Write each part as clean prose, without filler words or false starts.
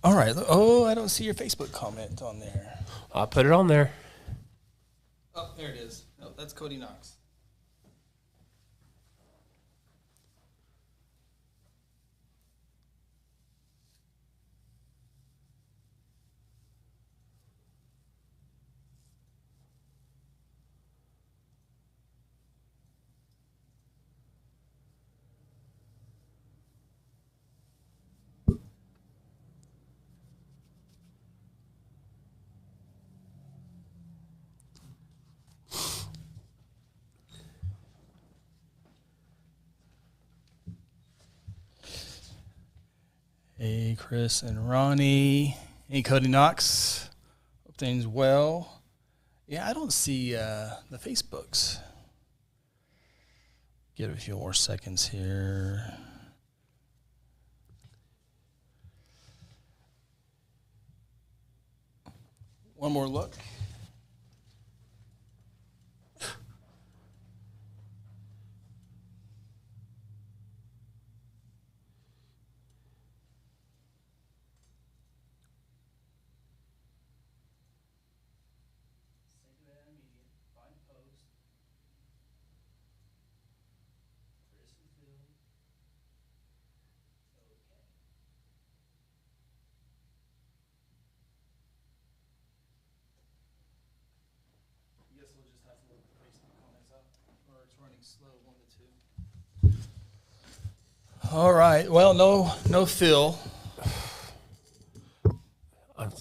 All right. Oh, I don't see your Facebook comment on there. I put it on there. Oh, there it is. Oh, that's Cody Knox. Hey, Chris and Ronnie. Hey, Cody Knox. Hope things well. Yeah, I don't see the Facebooks. Give it a few more seconds here. One more look. All right. Well, no Phil.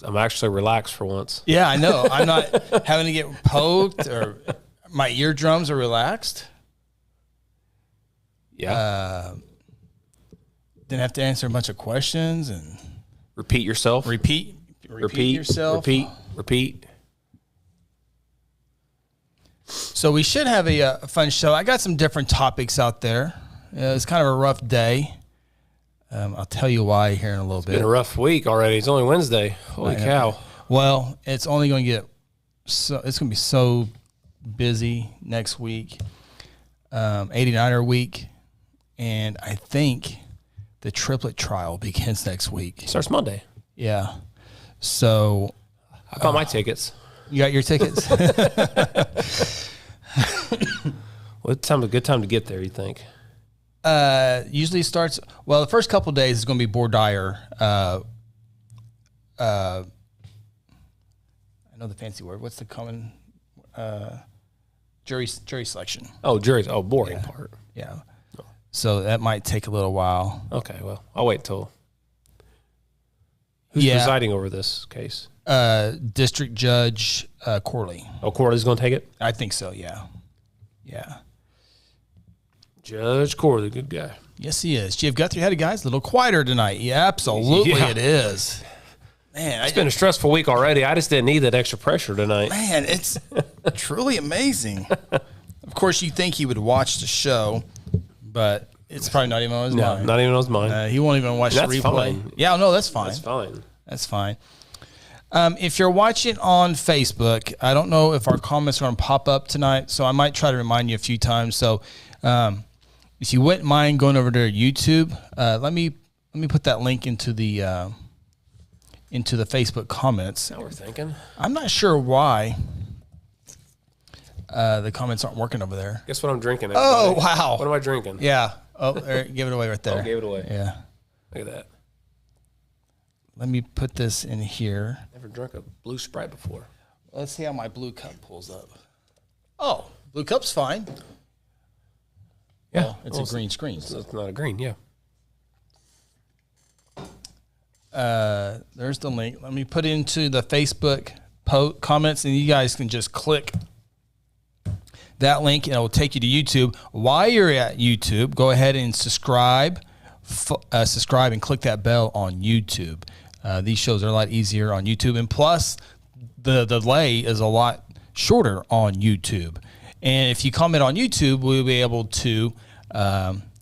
I'm actually relaxed for once. Yeah, I know. I'm not having to get poked or my eardrums are relaxed. Yeah. Didn't have to answer a bunch of questions and Repeat yourself. repeat yourself. Repeat. So we should have a fun show. I got some different topics out there. It's kind of a rough day. I'll tell you why here in a little bit. Been a rough week already. It's only Wednesday. Holy cow. Well, it's only going to get it's going to be so busy next week. 89er week, and I think the triplet trial begins next week. Starts Monday. Yeah. So I bought my tickets. you got your tickets? What a good time to get there, you think? Usually starts, well, the first couple of days is going to be Bordier. I know the fancy word. What's the common jury selection? Oh, jury's boring part. Yeah. So that might take a little while. Okay, well, I'll wait till. Who's presiding over this case? District Judge Corley. Oh, Corley's going to take it? I think so, yeah. Yeah. Judge Corley, good guy. Yes, he is. Gee, if Guthrie had a guy's a little quieter tonight. Yeah, absolutely it is. Man, it's been a stressful week already. I just didn't need that extra pressure tonight. Man, it's truly amazing. Of course, you think he would watch the show, but it's probably not even on his mind. Not even on his mind. He won't even watch the replay. Fine. Yeah, no, that's fine. That's fine. That's fine. If you're watching on Facebook, I don't know if our comments are going to pop up tonight, so I might try to remind you a few times. So if you wouldn't mind going over to YouTube, let me put that link into the Facebook comments. Now we're thinking. I'm not sure why the comments aren't working over there. Guess what I'm drinking? Oh, wow. What am I drinking? Yeah. Oh, there, give it away right there. Oh, gave it away. Yeah. Look at that. Let me put this in here. Never drunk a blue Sprite before. Let's see how my blue cup pulls up. Oh, blue cup's fine. Yeah. It's a green screen. So it's not a green, yeah. There's the link. Let me put it into the Facebook comments, and you guys can just click that link, and it will take you to YouTube. While you're at YouTube, go ahead and subscribe and click that bell on YouTube. These shows are a lot easier on YouTube, and plus the delay is a lot shorter on YouTube. And if you comment on YouTube, we'll be able to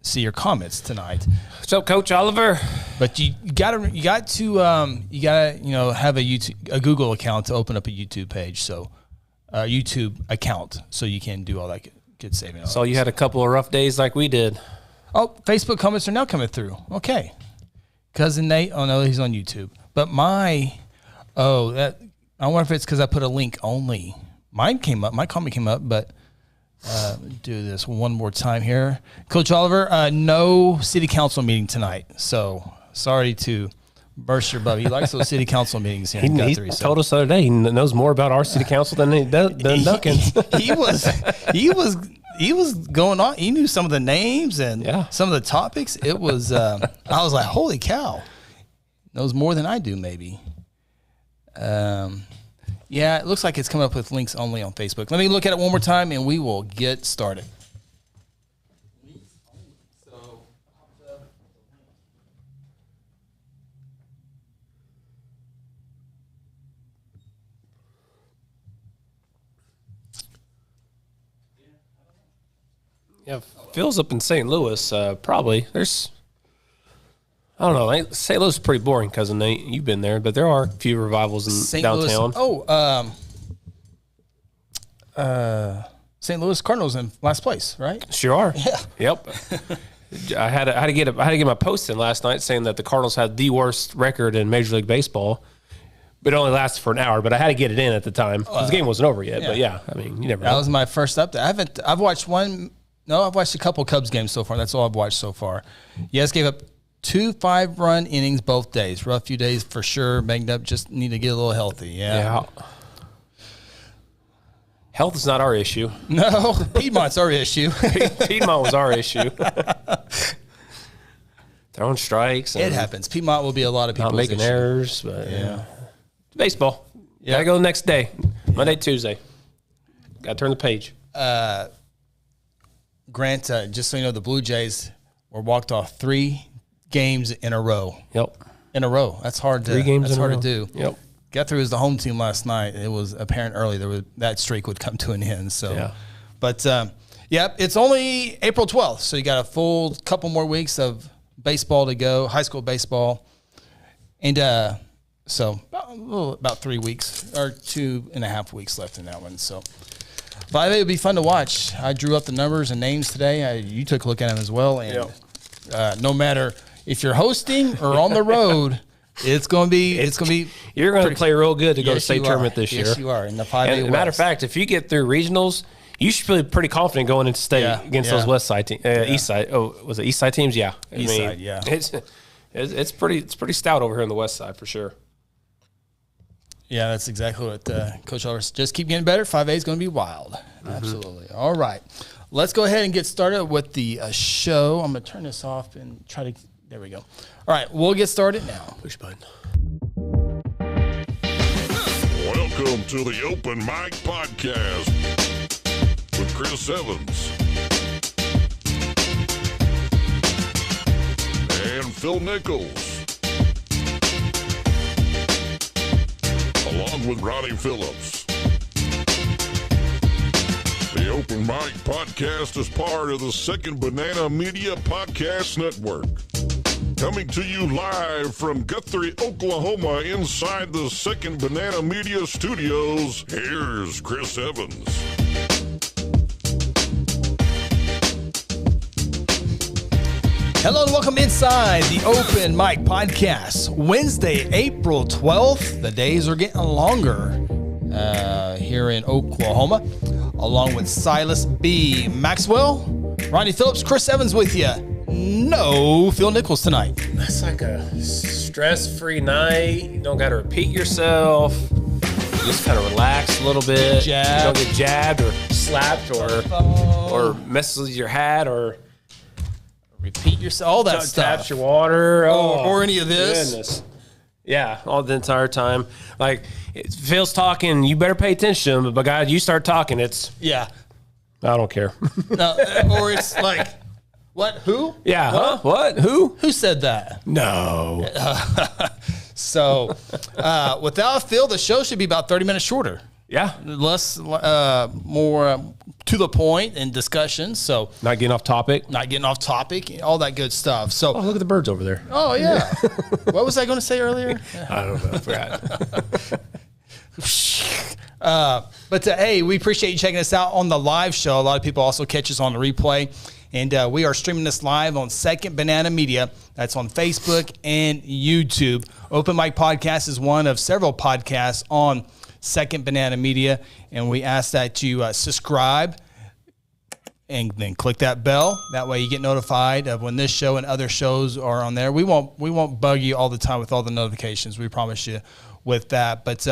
see your comments tonight. What's up, Coach Oliver? But you got to have a Google account to open up a YouTube page, so YouTube account, so you can do all that good saving. So you had a couple of rough days like we did. Oh, Facebook comments are now coming through. Okay. Cousin Nate, oh no, he's on YouTube. But I wonder if it's because I put a link only. Mine came up. My comment came up, but do this one more time here. Coach Oliver, no city council meeting tonight. So sorry to burst your bubble. He likes those city council meetings here in Guthrie. He told us the other day he knows more about our city council than Duncan's. He was going on. He knew some of the names and some of the topics. It was I was like, holy cow, knows more than I do maybe. Yeah, it looks like it's coming up with links only on Facebook. Let me look at it one more time, and we will get started. Yeah, Phil's up in St. Louis. Probably there's. I don't know. St. Louis is pretty boring, cousin Nate. You've been there, but there are a few revivals in St. downtown. St. Louis Cardinals in last place, right? Sure are. Yeah. Yep. I had to get my post in last night saying that the Cardinals had the worst record in Major League Baseball, but it only lasted for an hour. But I had to get it in at the time because the game wasn't over yet. Yeah. But I mean, you never know. That was my first update. I've watched one. No, I've watched a couple Cubs games so far. That's all I've watched so far. Yes, gave up 2 5-run innings both days. Rough few days for sure. Banged up. Just need to get a little healthy. Yeah. Health is not our issue. No, Piedmont's our issue. Piedmont was our issue. Throwing strikes. It happens. Piedmont will be a lot of people's not making issue. errors, but baseball. Yeah. Gotta go the next day. Monday, Tuesday. Gotta turn the page. Grant, just so you know, the Blue Jays were walked off 3 games in a row. Yep. In a row. That's hard to 3 games that's in hard a row. to do. Yep. Guthrie was the home team last night. It was apparent early that streak would come to an end. So, but it's only April 12th, so you got a full couple more weeks of baseball to go, high school baseball, and so about 3 weeks or 2.5 weeks left in that one. So. But it would be fun to watch. I drew up the numbers and names today. You took a look at them as well. And no matter if you're hosting or on the road, it's going to be. You're going to play real good to go to state tournament this year. Yes, you are. In the 5A As a matter of fact, if you get through regionals, you should feel pretty confident going into state against those West Side teams. East Side. Oh, was it East Side teams? Yeah. Side. Yeah. It's pretty stout over here on the West Side for sure. Yeah, that's exactly what Coach Oliver said. Just keep getting better. 5A is going to be wild. Mm-hmm. Absolutely. All right. Let's go ahead and get started with the show. I'm going to turn this off and try to – there we go. All right, we'll get started now. Push button. Welcome to the Open Mic Podcast with Chris Evans and Phil Nichols. Along with Ronnie Phillips. The Open Mic Podcast is part of the Second Banana Media Podcast Network. Coming to you live from Guthrie, Oklahoma, inside the Second Banana Media Studios, here's Chris Evans. Hello and welcome inside the Open Mic Podcast. Wednesday, April 12th. The days are getting longer here in Oklahoma. Along with Silas B. Maxwell, Ronnie Phillips, Chris Evans with you. No Phil Nichols tonight. That's like a stress-free night. You don't got to repeat yourself. You just kind of relax a little bit. You don't get jabbed or slapped or messes with your hat or repeat yourself. All that stuff. Taps your water. Or any of this. Goodness. Yeah, all the entire time. Like, Phil's talking, you better pay attention to him, but by God, you start talking, it's... Yeah. I don't care. No, or it's like... What? Who? Yeah. Huh? What? Who? Who said that? No. So, without Phil, the show should be about 30 minutes shorter. Yeah. Less, more to the point in discussion. So, not getting off topic, all that good stuff. So, look at the birds over there. Oh yeah. What was I going to say earlier? I don't know. I forgot. But hey, we appreciate you checking us out on the live show. A lot of people also catch us on the replay. And we are streaming this live on Second Banana Media. That's on Facebook and YouTube. Open Mic Podcast is one of several podcasts on Second Banana Media. And we ask that you subscribe and then click that bell. That way you get notified of when this show and other shows are on there. We won't bug you all the time with all the notifications. We promise you with that. But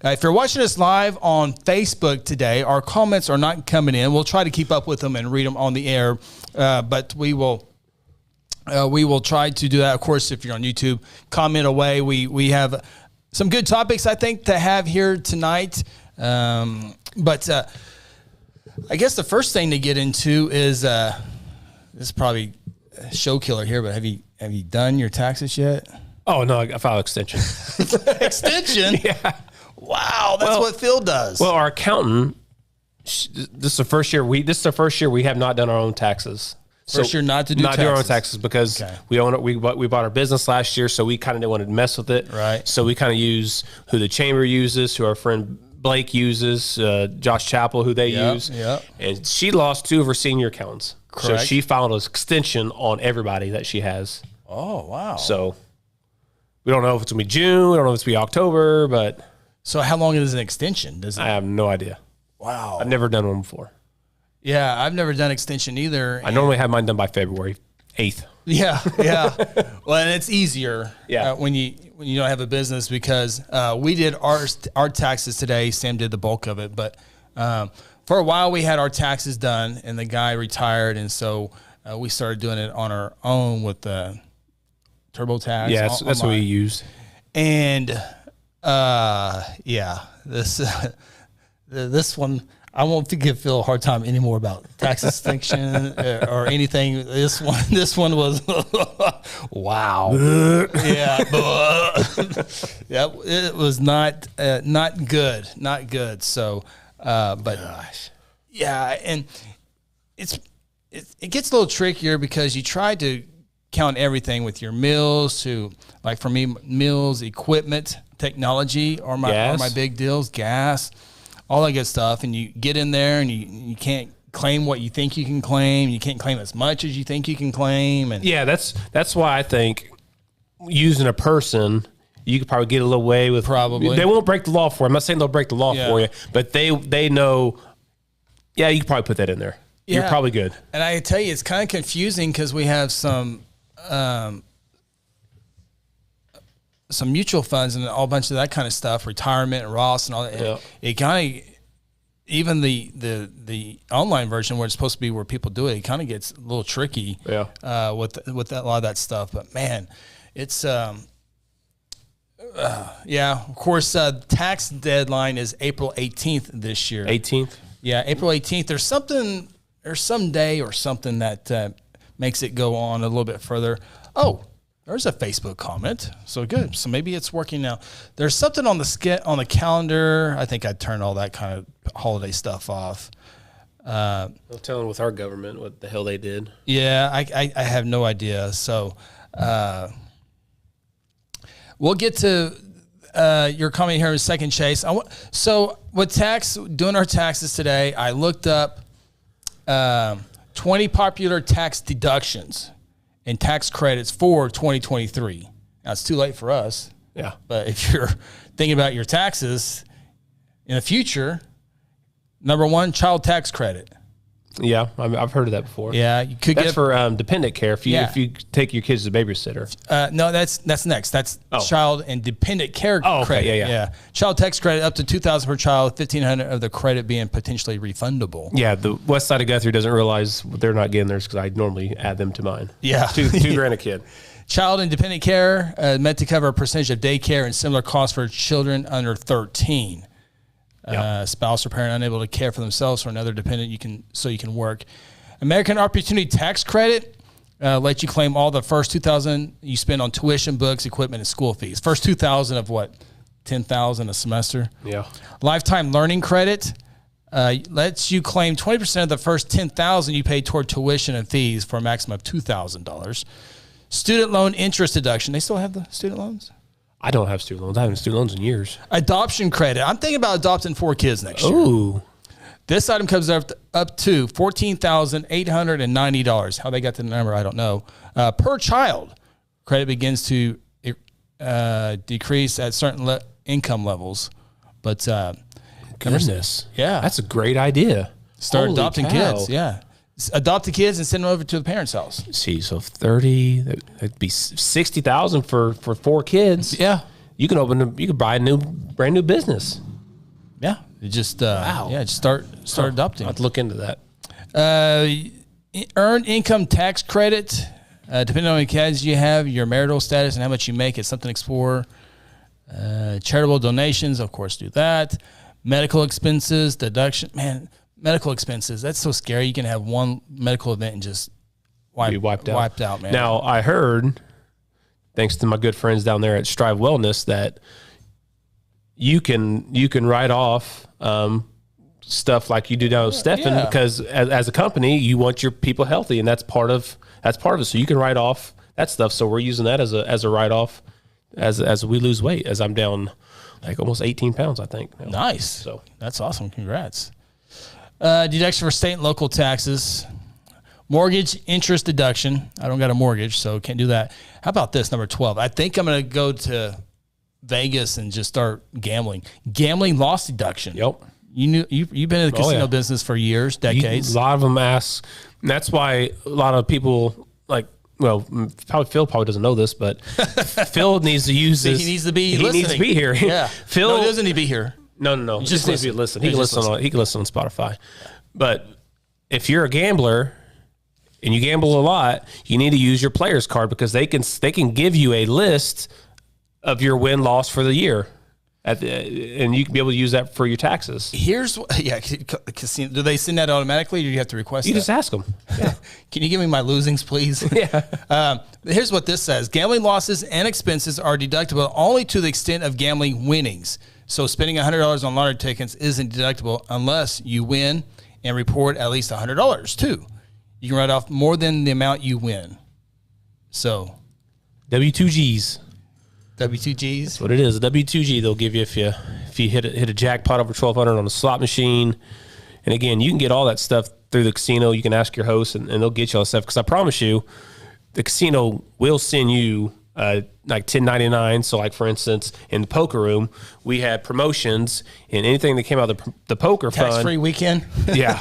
if you're watching us live on Facebook today, our comments are not coming in. We'll try to keep up with them and read them on the air. But we will try to do that. Of course, if you're on YouTube, comment away. We have some good topics, I think, to have here tonight. But I guess the first thing to get into is this is probably a show killer here, but have you done your taxes yet? Oh no, I filed extension. Extension? Yeah. Wow, that's what Phil does. Well, our accountant. This is the first year we have not done our own taxes. First year not do our own taxes because we own it. We bought our business last year, so we kind of didn't want to mess with it. Right. So we kind of use who the chamber uses, who our friend Blake uses, Josh Chappell, who they use. Yeah. And she lost 2 of her senior accountants. Correct. So she filed an extension on everybody that she has. Oh, wow. So we don't know if it's going to be June. We don't know if it's going to be October, but. So how long is an extension? I have no idea. Wow. I've never done one before. Yeah, I've never done extension either. I normally have mine done by February 8th. Yeah. Well, and it's easier when you don't have a business because we did our taxes today. Sam did the bulk of it, but for a while we had our taxes done, and the guy retired, and so we started doing it on our own with the TurboTax. Yeah, that's what we used. And this one. I won't give Phil a hard time anymore about tax extension or anything. This one was wow. Yeah, it was not good. So, but gosh, yeah, and it gets a little trickier because you try to count everything with your meals. To like for me, meals, equipment, technology are my big deals. Gas. All that good stuff, and you get in there and you can't claim what you think you can claim. You can't claim as much as you think you can claim. And yeah, that's why I think using a person, you could probably get a little way with. Probably. They won't break the law for you. I'm not saying they'll break the law for you, but they know, yeah, you could probably put that in there. Yeah. You're probably good. And I tell you, it's kind of confusing because we have some mutual funds and a whole bunch of that kind of stuff, retirement and Ross and all that. Yeah. It kind of, even the online version where it's supposed to be where people do it, it kind of gets a little tricky with a lot of that stuff. But man, it's, of course, tax deadline is April 18th this year. 18th? Yeah, April 18th. There's some day or something that makes it go on a little bit further. Oh, there's a Facebook comment. So good. So maybe it's working now. There's something on the calendar. I think I turned all that kind of holiday stuff off. I'm telling with our government what the hell they did. Yeah, I have no idea. So we'll get to your comment here in a second, Chase. So with doing our taxes today, I looked up 20 popular tax deductions and tax credits for 2023. Now, it's too late for us. Yeah. But if you're thinking about your taxes in the future, number 1, child tax credit. Yeah, I've heard of that before. Yeah, you could get for dependent care if you take your kids as a babysitter. No, that's next. That's child and dependent care credit. Okay, yeah. Child tax credit up to $2,000 per child, $1,500 of the credit being potentially refundable. Yeah, the west side of Guthrie doesn't realize they're not getting theirs because I normally add them to mine. Yeah, $2,000 a kid. Child and dependent care meant to cover a percentage of daycare and similar costs for children under 13. Spouse or parent unable to care for themselves or another dependent, you can work. American Opportunity Tax Credit lets you claim all the first $2,000 you spend on tuition, books, equipment, and school fees. First $2,000 of what? $10,000 a semester. Yeah. Lifetime Learning Credit lets you claim 20% of the first $10,000 you pay toward tuition and fees for a maximum of $2,000. Student loan interest deduction. They still have the student loans? I don't have student loans. I haven't had student loans in years. Adoption credit. I'm thinking about adopting 4 kids next year. Ooh. This item comes up to $14,890. How they got the number, I don't know. Per child, credit begins to decrease at certain income levels. But goodness, yeah, that's a great idea. Start Holy adopting cow. kids. Yeah, adopt the kids and send them over to the parents' house. See, so 30, that'd be 60,000 for 4 kids. Yeah, you could buy a brand new business. Yeah, just wow. Yeah, just start adopting. I'll have to look into that. Earned income tax credit, depending on how many kids you have, your marital status, and how much you make. It's something to explore. Charitable donations, of course, do that. Medical expenses, deduction. Man, medical expenses, that's so scary. You can have one medical event and just be wiped out, man. Now, I heard, thanks to my good friends down there at Strive Wellness, that you can write off stuff like you do down with Stefan, because as a company, you want your people healthy, and that's part of it. So you can write off that stuff. So we're using that as a write off as we lose weight, as I'm down like almost 18 pounds, I think. Nice. So that's awesome. Congrats. Deduction for state and local taxes. Mortgage interest deduction. I don't got a mortgage, so can't do that. How about this, number 12? I think I'm going to go to Vegas and just start gambling. Gambling loss deduction. Yep. You've been in the casino business for years, decades. A lot of them ask, and that's why a lot of people Phil probably doesn't know this, but Phil needs to use this. He needs to be listening. He needs to be here. Yeah. Phil doesn't need to be here. No. He just needs to be listening. He can listen on Spotify. But if you're a gambler and you gamble a lot, you need to use your player's card, because they can give you a list of your win-loss for the year. And you can be able to use that for your taxes. Casino. Do they send that automatically, or do you have to request You that? just ask them. Yeah. Can you give me my losings, please? Yeah. Here's what this says. Gambling losses and expenses are deductible only to the extent of gambling winnings. So spending $100 on lottery tickets isn't deductible unless you win and report at least $100 too. You can write off more than the amount you win. So W2Gs. W2Gs. That's what it is. A W2G they'll give you if you hit a jackpot over $1,200 on a slot machine. And again, you can get all that stuff through the casino. You can ask your host, and they'll get you all that stuff. Because I promise you, the casino will send you like 1099. So, like for instance, in the poker room, we had promotions, and anything that came out of the poker fund. Tax-free weekend. Yeah.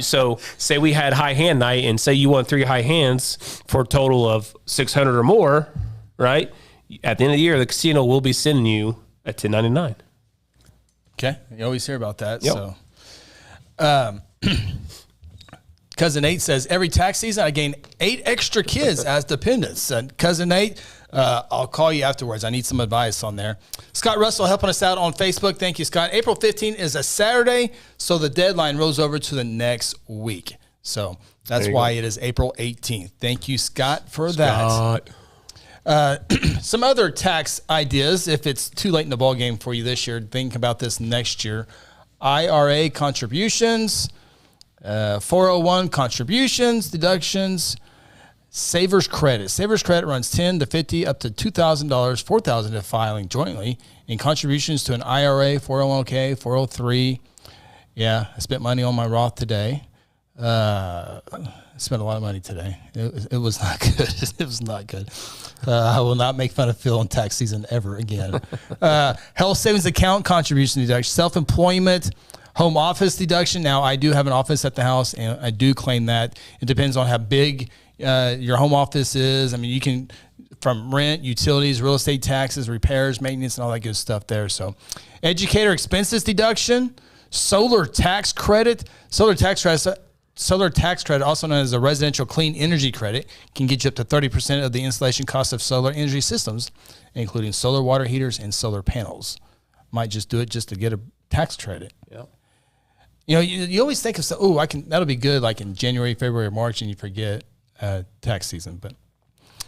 So say we had high hand night, and say you won 3 high hands for a total of 600 or more, right? At the end of the year, the casino will be sending you a 1099. Okay, you always hear about that. Yep. So, Cousin Nate says, every tax season I gain 8 extra kids as dependents. Cousin Nate, I'll call you afterwards. I need some advice on there. Scott Russell helping us out on Facebook. Thank you, Scott. April 15th is a Saturday, so the deadline rolls over to the next week. So that's why it is April 18th. Thank you, Scott, for that. Some other tax ideas, if it's too late in the ball game for you this year, think about this next year. IRA contributions, 401 contributions, deductions, Savers credit. Savers credit runs $10 to $50 up to $2,000, $4,000 if filing jointly, in contributions to an IRA, 401k, 403. Yeah, I spent money on my Roth today. I spent a lot of money today. It was not good. It was not good. I will not make fun of Phil in tax season ever again. Health savings account contribution deduction, self-employment, home office deduction. Now, I do have an office at the house, and I do claim that. It depends on how big your home office is. I mean, you can, from rent, utilities, real estate taxes, repairs, maintenance, and all that good stuff there. So, educator expenses deduction, solar tax credit. Solar tax credit, also known as a residential clean energy credit, can get you up to 30% of the installation cost of solar energy systems, including solar water heaters and solar panels. Might just do it just to get a tax credit. Yeah. You know, you always think of, that'll be good like in January, February, or March, and you forget tax season. But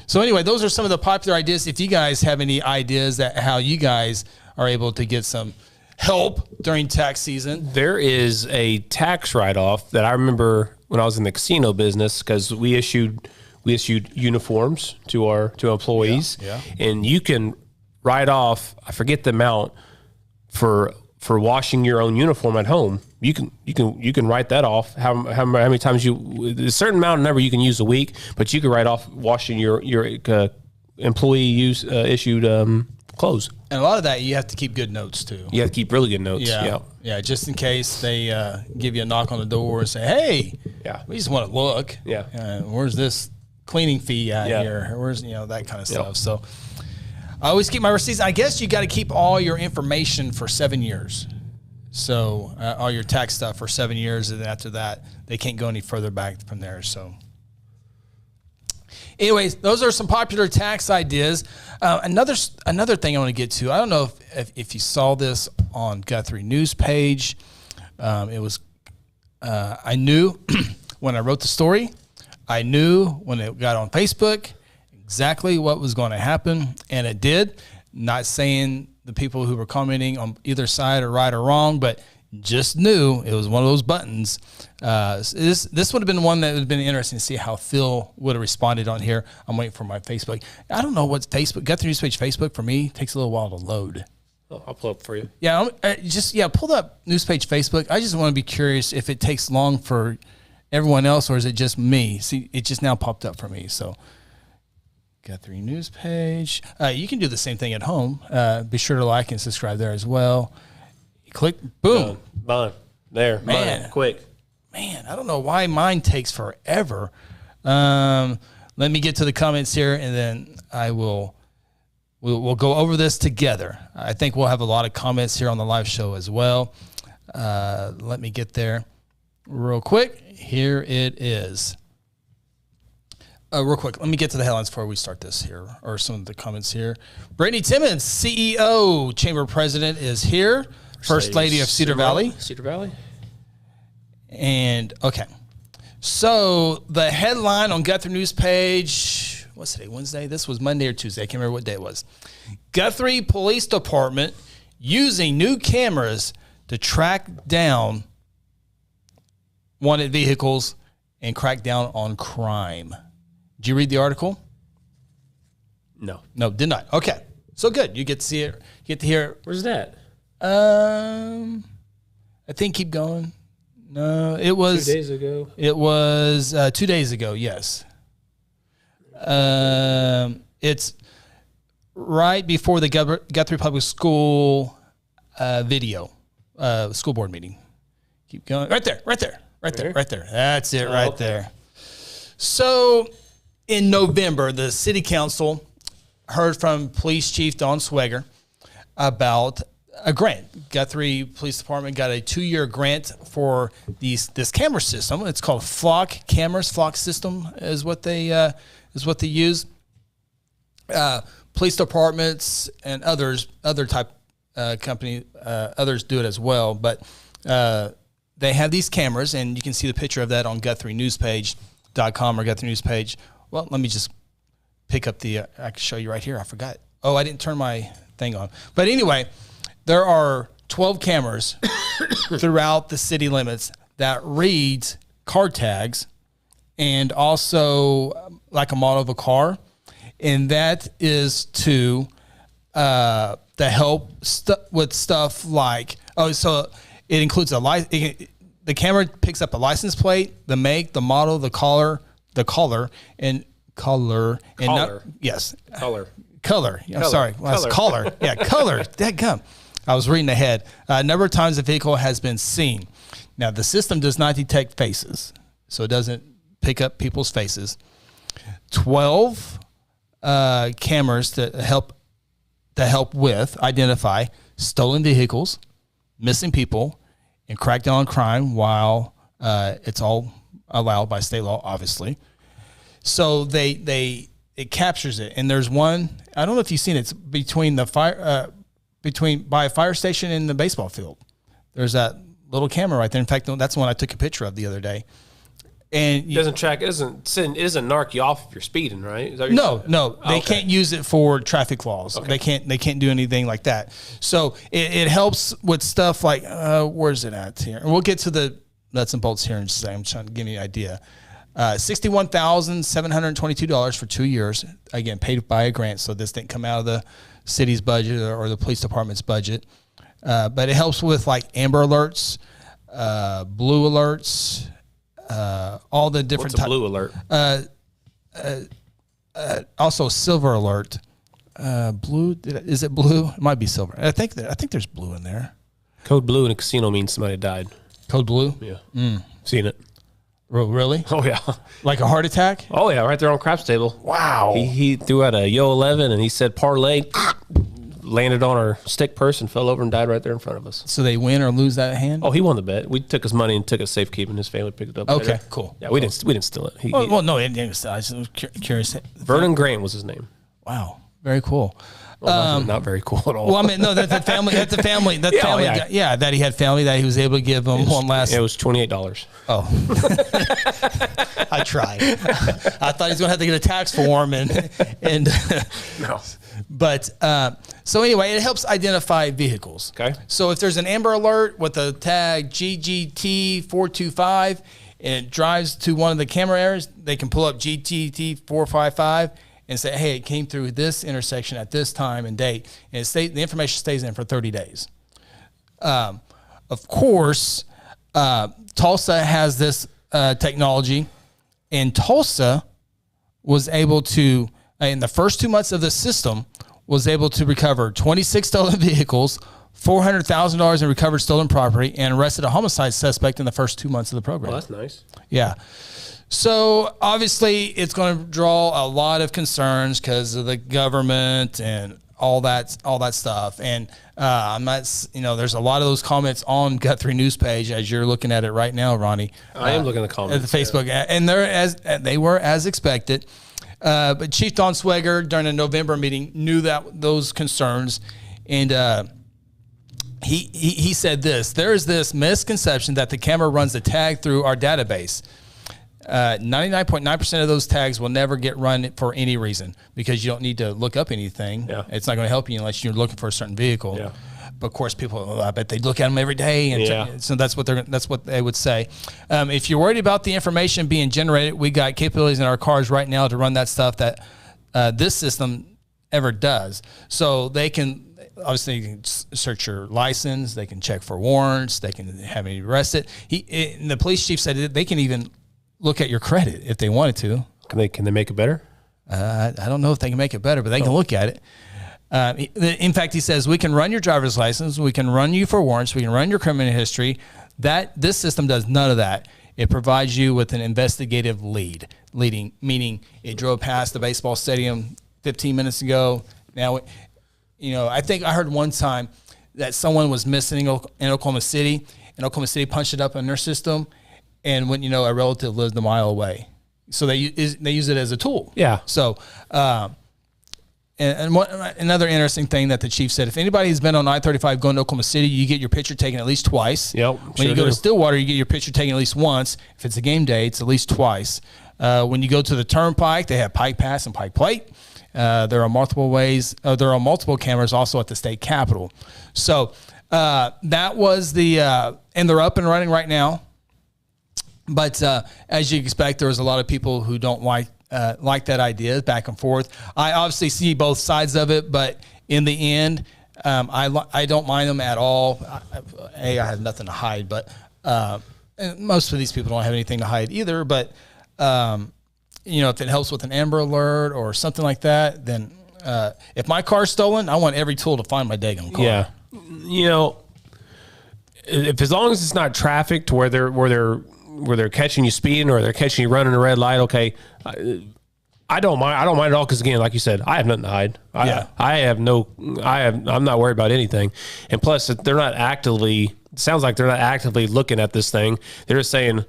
so anyway, those are some of the popular ideas. If you guys have any ideas that how you guys are able to get some help during tax season. There is a tax write-off that I remember when I was in the casino business, because we issued uniforms to our employees, and you can write off, I forget the amount, for for washing your own uniform at home. You can write that off. How many times a certain amount of number you can use a week, but you can write off washing your employee issued clothes. And a lot of that you have to keep good notes too. You have to keep really good notes. Yeah, just in case they give you a knock on the door and say, "Hey, we just want to look. Where's this cleaning fee out here? Where's that kind of stuff." So I always keep my receipts. I guess you got to keep all your information for 7 years. So all your tax stuff for 7 years, and then after that, they can't go any further back from there. So, anyways, those are some popular tax ideas. Another thing I want to get to. I don't know if you saw this on Guthrie News page. It was I knew when I wrote the story. I knew when it got on Facebook exactly what was going to happen, and it did. Not saying the people who were commenting on either side are right or wrong, but just knew it was one of those buttons. This would have been one that would have been interesting to see how Phil would have responded on here. I'm waiting for my Facebook. I don't know what's Facebook. Guthrie News page Facebook for me takes a little while to load. Oh, I'll pull up for you. Yeah, pull up news page Facebook. I just want to be curious if it takes long for everyone else or is it just me? See, it just now popped up for me. So Guthrie News page. You can do the same thing at home. Be sure to like and subscribe there as well. You click, boom. Mine. There. Man. Mine. Quick. Man, I don't know why mine takes forever. Let me get to the comments here, and then we'll go over this together. I think we'll have a lot of comments here on the live show as well. Let me get there real quick. Here it is. Real quick, let me get to the headlines before we start this here, or some of the comments here. Brittany Timmons, CEO, Chamber President, is here. First Lady of Cedar Valley. Cedar Valley. And, okay. So, the headline on Guthrie News page, what's today, Wednesday? This was Monday or Tuesday. I can't remember what day it was. Guthrie Police Department using new cameras to track down wanted vehicles and crack down on crime. Did you read the article? No, did not. Okay, so good. You get to see it. You get to hear it. Where's that? I think keep going. No, it was 2 days ago. It was 2 days ago. Yes. It's right before the Guthrie Public School video school board meeting. Keep going. Right there. That's it. Right there. So, in November, the city council heard from Police Chief Don Swager about a grant. Guthrie Police Department got a 2-year grant for this camera system. It's called Flock Cameras. Flock system is what they use. Police departments and other type company, others do it as well. But they have these cameras, and you can see the picture of that on GuthrieNewspage.com or Guthrie News page. Well, let me just pick up I can show you right here. I forgot. Oh, I didn't turn my thing on. But anyway, there are 12 cameras throughout the city limits that reads car tags and also like a model of a car. And that is to help with stuff like, so it includes the camera picks up a license plate, the make, the model, the color, and color. Yes. Color. I'm sorry. Well, that's color. Yeah, color. Dadgum. I was reading ahead. A number of times the vehicle has been seen. Now, the system does not detect faces, so it doesn't pick up people's faces. 12 cameras to help identify stolen vehicles, missing people, and crack down on crime while it's all allowed by state law, obviously. So it captures it. And there's one, I don't know if you've seen it, it's between by a fire station and the baseball field. There's that little camera right there. In fact, that's the one I took a picture of the other day. And it doesn't narc you off if you're speeding, right? Is that no. They can't use it for traffic laws. Okay. They can't do anything like that. So it helps with stuff like where's it at here? And we'll get to the nuts and bolts here in just a second. I'm trying to give you an idea. $61,722 for 2 years. Again, paid by a grant, so this didn't come out of the city's budget or the police department's budget. But it helps with like Amber Alerts, Blue Alerts, all the different. What's a Blue Alert? Also Silver Alert. Blue, is it blue? It might be silver. I think there's blue in there. Code Blue in a casino means somebody died. Code Blue? Yeah. Seen it. Really? Oh, yeah. Like a heart attack? Oh, yeah, right there on craps table. Wow. He threw out a Yo 11, and he said parlay, landed on our stick purse and fell over and died right there in front of us. So they win or lose that hand? Oh, he won the bet. We took his money and took it safekeeping. His family picked it up. Okay, later. cool. Yeah, we didn't steal it. No, it didn't. I was curious. Vernon Grant was his name. Wow. Very cool. Well, not very cool at all. Well, I mean, no, that's a family. That's a family. That's family. Yeah, that he had family that he was able to give them one last. It was $28. Oh, I tried. I thought he was going to have to get a tax form and No. But so anyway, it helps identify vehicles. Okay. So if there's an Amber Alert with the tag GGT425 and it drives to one of the camera areas, they can pull up GGT455 and say, hey, it came through this intersection at this time and date. And the information stays in for 30 days. Of course, Tulsa has this technology, and Tulsa was able to, in the first 2 months of the system, was able to recover 26 stolen vehicles, $400,000 in recovered stolen property, and arrested a homicide suspect in the first 2 months of the program. Well, that's nice. Yeah. So obviously it's going to draw a lot of concerns because of the government and all that stuff. And I'm not, there's a lot of those comments on Guthrie News page as you're looking at it right now, Ronnie. I am looking at the comments at the Facebook, and they were as expected. But Chief Don Sweger during a November meeting knew those concerns, and he said this: there is this misconception that the camera runs the tag through our database. 99.9% of those tags will never get run for any reason because you don't need to look up anything. Yeah. It's not going to help you unless you're looking for a certain vehicle. Yeah. But of course, people, I bet they look at them every day, and so that's what they would say. If you're worried about the information being generated, we got capabilities in our cars right now to run that stuff that this system ever does. So they can obviously search your license, they can check for warrants, they can have you arrested. The police chief said they can even look at your credit if they wanted to. Can they make it better? I don't know if they can make it better, but they can look at it. In fact, he says, we can run your driver's license, we can run you for warrants, we can run your criminal history. This system does none of that. It provides you with an investigative leading, meaning it drove past the baseball stadium 15 minutes ago. Now, I think I heard one time that someone was missing in Oklahoma City, and Oklahoma City punched it up in their system, and when a relative lived a mile away, so they use it as a tool. Yeah. So, another interesting thing that the chief said: if anybody's been on I-35 going to Oklahoma City, you get your picture taken at least twice. Yep. When you go to Stillwater, you get your picture taken at least once. If it's a game day, it's at least twice. When you go to the Turnpike, they have Pike Pass and Pike Plate. There are multiple ways. There are multiple cameras also at the state capitol. So that was and they're up and running right now. But as you expect, there was a lot of people who don't like that idea, back and forth. I obviously see both sides of it, but in the end, I don't mind them at all. I have nothing to hide, but and most of these people don't have anything to hide either. But if it helps with an Amber Alert or something like that, then if my car's stolen, I want every tool to find my daggone car. Yeah, if as long as it's not traffic to where they're catching you speeding or they're catching you running a red light, okay. I don't mind. I don't mind at all because, again, like you said, I have nothing to hide. I'm not worried about anything. And plus, they're not actively. It sounds like they're not actively looking at this thing. They're just saying,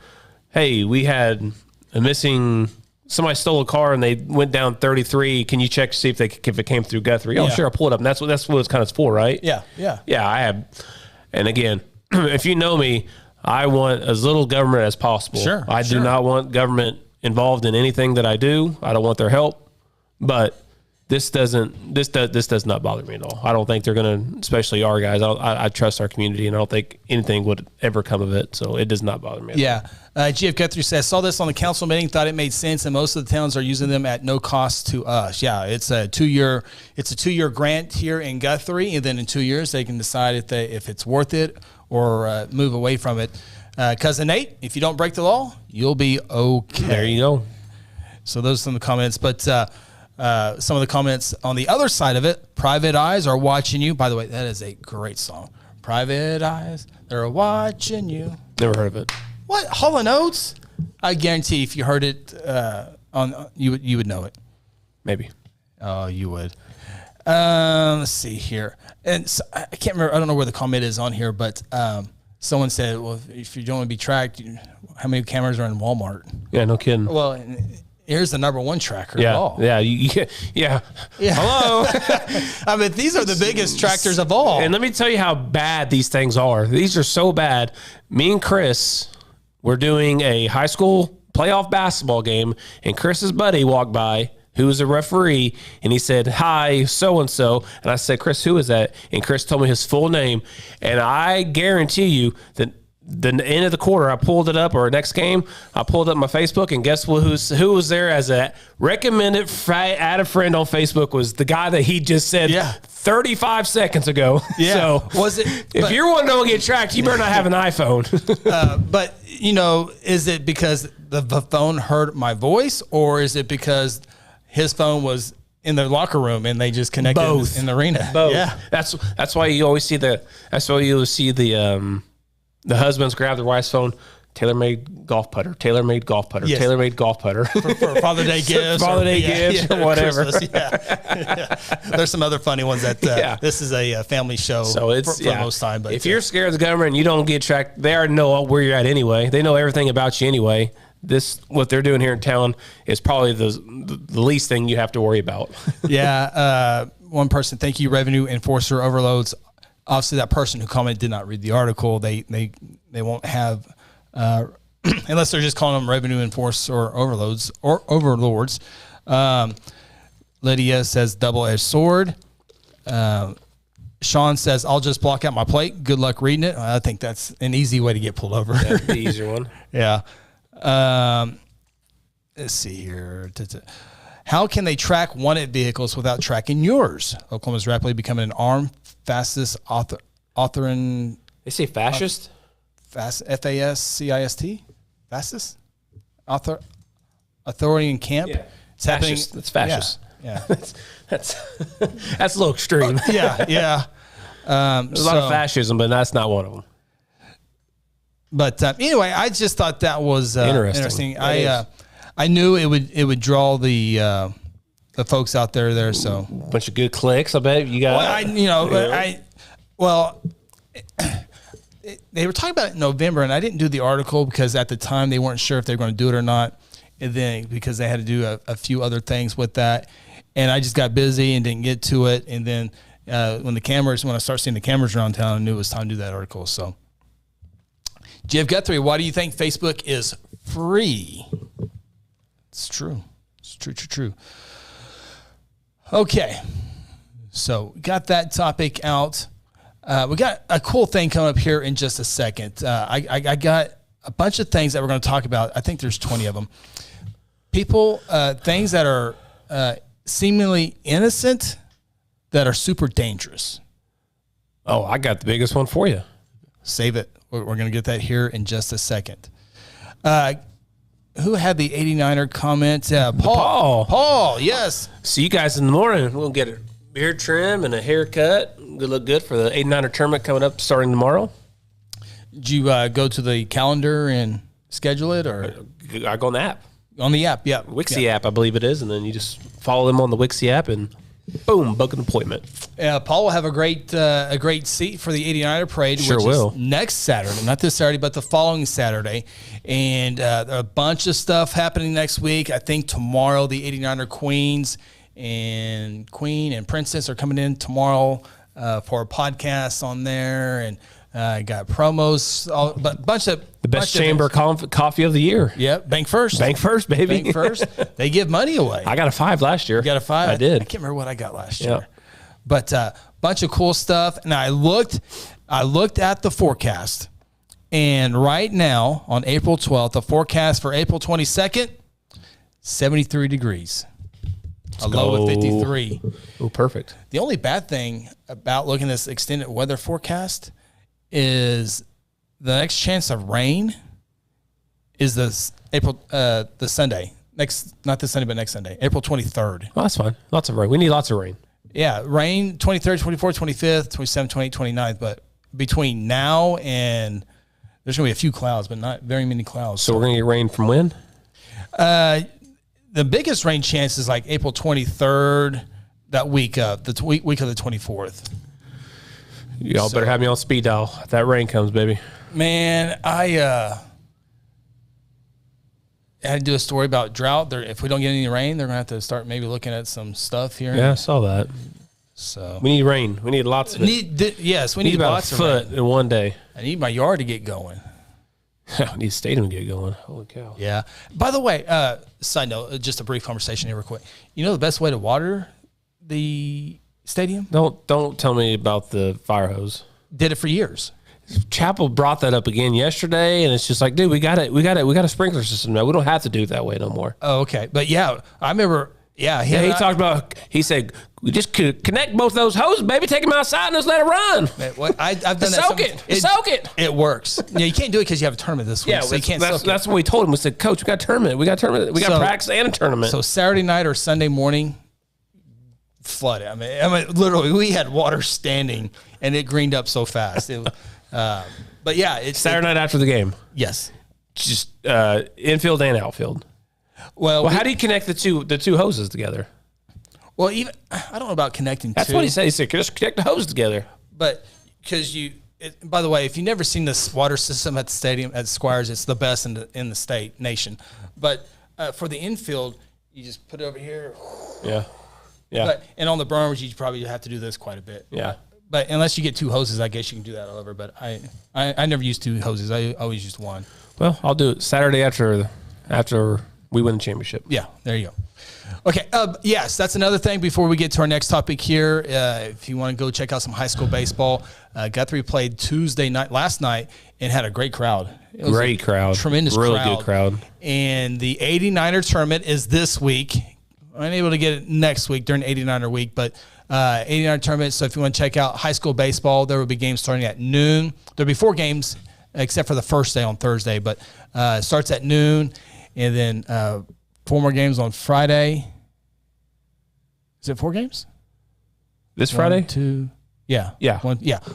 "Hey, we had a missing. Somebody stole a car and they went down 33. Can you check to see if it came through Guthrie? Oh, sure, I'll pull it up." And that's what it's kind of for, right? Yeah. I have. And again, if you know me, I want as little government as possible. Sure. I do not want government involved in anything that I do. I don't want their help. But this does not bother me at all. I don't think they're going to, especially our guys. I trust our community, and I don't think anything would ever come of it. So it does not bother me at all. GF Guthrie says, saw this on the council meeting, thought it made sense, and most of the towns are using them at no cost to us. Yeah, it's a 2-year grant here in Guthrie, and then in 2 years they can decide if it's worth it or move away from it. Cousin Nate, if you don't break the law, you'll be okay. There you go. So those are some of the comments, but some of the comments on the other side of it, Private Eyes Are Watching You. By the way, that is a great song. Private Eyes, they're watching you. Never heard of it. What? Hall & Oates? I guarantee if you heard it, you would know it. Maybe. Oh, you would. Let's see here. And so, I can't remember. I don't know where the comment is on here, but someone said, well, if you don't want to be tracked, how many cameras are in Walmart? Yeah, no kidding. Well, here's the #1 tracker of all. Yeah. Hello. I mean, these are the biggest tractors of all. And let me tell you how bad these things are. These are so bad. Me and Chris were doing a high school playoff basketball game, and Chris's buddy walked by, who was a referee, and he said, "Hi, so-and-so." And I said, "Chris, who is that?" And Chris told me his full name. And I guarantee you that the end of the quarter, I pulled it up, or next game, I pulled up my Facebook, and guess who was there as a recommended add a friend on Facebook was the guy that he just said 35 seconds ago. Yeah. So was it? If you're one to get tracked, you better not have an iPhone. But is it because the phone heard my voice, or is it because his phone was in the locker room and they just connected both in the arena? Both. Yeah. That's why you always see the husbands grab their wife's phone. Tailor-made golf putter. Tailor-made golf putter. Yes. Tailor-made golf putter For Father Day gifts. Gifts or whatever. There's some other funny ones that this is a family show so it's, for most time. But if you're scared of the government and you don't get tracked, they already know where you're at anyway. They know everything about you anyway. What they're doing here in town is probably the least thing you have to worry about. One person, thank you, revenue enforcer overloads. Obviously, that person who commented did not read the article. They won't have, unless they're just calling them revenue enforcer or overlords. Lydia says double-edged sword. Sean says, I'll just block out my plate. Good luck reading it. I think that's an easy way to get pulled over. That's the easier one. Yeah. Let's see here. How can they track wanted vehicles without tracking yours? Oklahoma is rapidly becoming an armed fastest author in. They say fascist? FASCIST? Fastest? Authority in camp? Yeah. It's happening. It's fascist. Yeah. That's a little extreme. Yeah. There's a lot of fascism, but that's not one of them. But anyway, I just thought that was interesting. I knew it would draw the folks out there. So bunch of good clicks. I bet you got. They were talking about it in November, and I didn't do the article because at the time they weren't sure if they were going to do it or not, and then because they had to do a few other things with that, and I just got busy and didn't get to it. And then when I started seeing the cameras around town, I knew it was time to do that article. So. Jeff Guthrie, why do you think Facebook is free? It's true. It's true. Okay. So got that topic out. We got a cool thing coming up here in just a second. I got a bunch of things that we're going to talk about. I think there's 20 of them. Things that are seemingly innocent that are super dangerous. Oh, I got the biggest one for you. Save it. We're going to get that here in just a second. Who had the 89er comment? Paul, yes. See you guys in the morning. We'll get a beard trim and a haircut. We'll look good for the 89er tournament coming up starting tomorrow. Did you go to the calendar and schedule it? Or I go on the app. On the app, yeah. Wixie app, I believe it is. And then you just follow them on the Wixie app and boom, book an appointment. Paul will have a great seat for the 89er parade, which is next Saturday, not this Saturday, but the following Saturday. And a bunch of stuff happening next week. I think tomorrow the 89er Queen and Princess are coming in tomorrow for a podcast on there. And Got promos, but bunch of the best chamber coffee of the year. Yep, Bank First. Bank First, baby. Bank First. They give money away. I got a 5 last year. You got a 5? I did. I can't remember what I got last year. But bunch of cool stuff. And I looked at the forecast. And right now, on April 12th, the forecast for April 22nd, 73 degrees. A low of 53. Oh, perfect. The only bad thing about looking at this extended weather forecast is the next chance of rain is the Sunday. Not this Sunday, but next Sunday, April 23rd. Well, that's fine. Lots of rain. We need lots of rain. Yeah, rain 23rd, 24th, 25th, 27th, 28th, 29th. But between now and there's going to be a few clouds, but not very many clouds. So we're going to get rain from when? The biggest rain chance is like April 23rd, that week, the week of the 24th. Y'all better have me on speed dial if that rain comes, baby. Man, I had to do a story about drought. If we don't get any rain, they're going to have to start maybe looking at some stuff here. Yeah, I saw that. So we need rain. We need lots of it. We need about lots a foot of rain in one day. I need my yard to get going. I need a stadium to get going. Holy cow. Yeah. By the way, side note, just a brief conversation here real quick. You know the best way to water the stadium? Don't tell me about the fire hose. Did it for years. Chapel brought that up again yesterday, and it's just like, dude, we got a sprinkler system now. We don't have to do it that way no more. Oh, okay. But yeah, I remember. Yeah, he talked about. He said, "We just could connect both those hoses, baby. Take them outside and just let it run. I've done that. Soak it. It works. Yeah, you can't do it because you have a tournament this week. Yeah, so you can't. That's what we told him. We said, Coach, we got a tournament. We got practice and a tournament. So Saturday night or Sunday morning, flooded. I mean, literally, we had water standing, and it greened up so fast. But yeah, it's Saturday night after the game. Yes, just infield and outfield. Well, how do you connect the two hoses together? Well, even I don't know about connecting. That's what he said. He said, just connect the hoses together. But because by the way, if you've never seen this water system at the stadium at Squires, it's the best in the nation. But for the infield, you just put it over here. Yeah. And on the berms, you probably have to do this quite a bit. Yeah. But unless you get 2 hoses, I guess you can do that all over. But I never used 2 hoses. I always used 1. Well, I'll do it Saturday after we win the championship. Yeah, there you go. Okay, yes, that's another thing before we get to our next topic here. If you want to go check out some high school baseball, Guthrie played last night, and had a great crowd. It was great crowd. Tremendous really crowd. Good crowd. And the 89er tournament is this week. I'm able to get it next week during 89er week, but 89er tournament. So if you want to check out high school baseball, there will be games starting at noon. There'll be 4 games, except for the first day on Thursday, but it starts at noon. And then 4 more games on Friday. Is it 4 games? This Friday? 1, 2. Yeah. Yeah.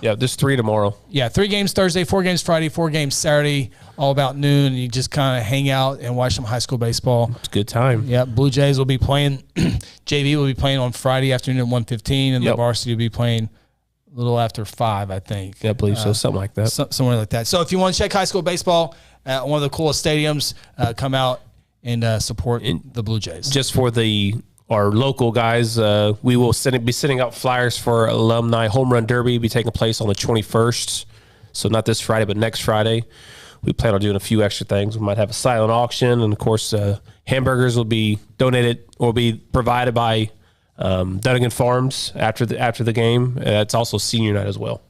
Yeah, there's 3 tomorrow. Yeah, 3 games Thursday, 4 games Friday, 4 games Saturday, all about noon. And you just kind of hang out and watch some high school baseball. It's a good time. Yeah, Blue Jays will be playing. JV will be playing on Friday afternoon at 1:15, and the varsity will be playing a little after 5, I think. Yeah, I believe so. Something like that. Somewhere like that. So if you want to check high school baseball at one of the coolest stadiums, come out and support the Blue Jays. Just for our local guys, we will be sending out flyers for Alumni Home Run Derby. Be taking place on the 21st. So not this Friday, but next Friday. We plan on doing a few extra things. We might have a silent auction, and of course, hamburgers will be donated or be provided by Dunnigan Farms after the game. It's also senior night as well.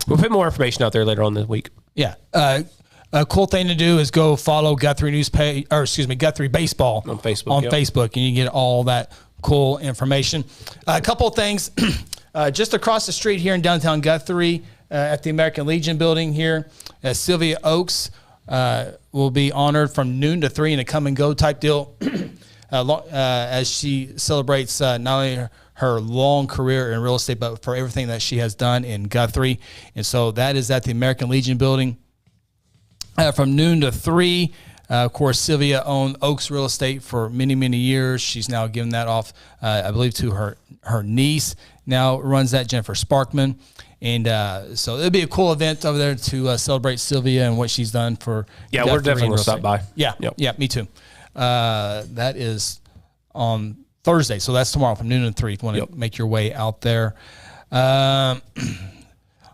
We'll put more information out there later on this week. Yeah. A cool thing to do is go follow Guthrie Guthrie Baseball on Facebook. Facebook, and you get all that cool information. A couple of things. Just across the street here in downtown Guthrie, at the American Legion building here, Sylvia Oakes will be honored from noon to 3 in a come and go type deal as she celebrates not only her long career in real estate, but for everything that she has done in Guthrie. And so that is at the American Legion building. From noon to 3, of course, Sylvia owned Oaks Real Estate for many, many years. She's now given that off, I believe, to her niece. Now runs that, Jennifer Sparkman. And so it'll be a cool event over there to celebrate Sylvia and what she's done for. Yeah, we're definitely going to stop by. Yeah, yeah, me too. That is on Thursday, so that's tomorrow from noon to 3 if you want to make your way out there.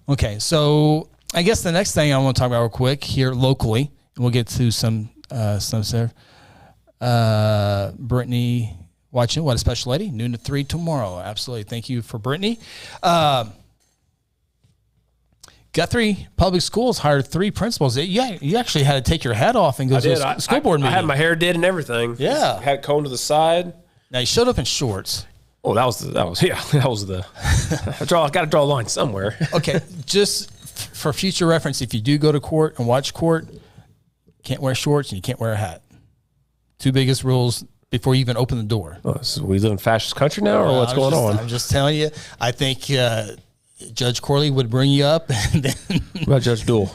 Okay, so I guess the next thing I want to talk about real quick here locally, and we'll get to some stuff. Brittany watching, what a special lady, noon to 3 tomorrow. Absolutely. Thank you for Brittany. Guthrie Public Schools hired 3 principals. You actually had to take your hat off and go to a school board meeting. I had my hair did and everything. Yeah. Had it combed to the side. Now you showed up in shorts. Oh, that was the. I got to draw a line somewhere. Okay, just for future reference, if you do go to court and watch court, can't wear shorts and you can't wear a hat. 2 biggest rules before you even open the door. Oh, so we live in fascist country now, or what's going on? I'm just telling you. I think Judge Corley would bring you up, and then what about Judge Dool?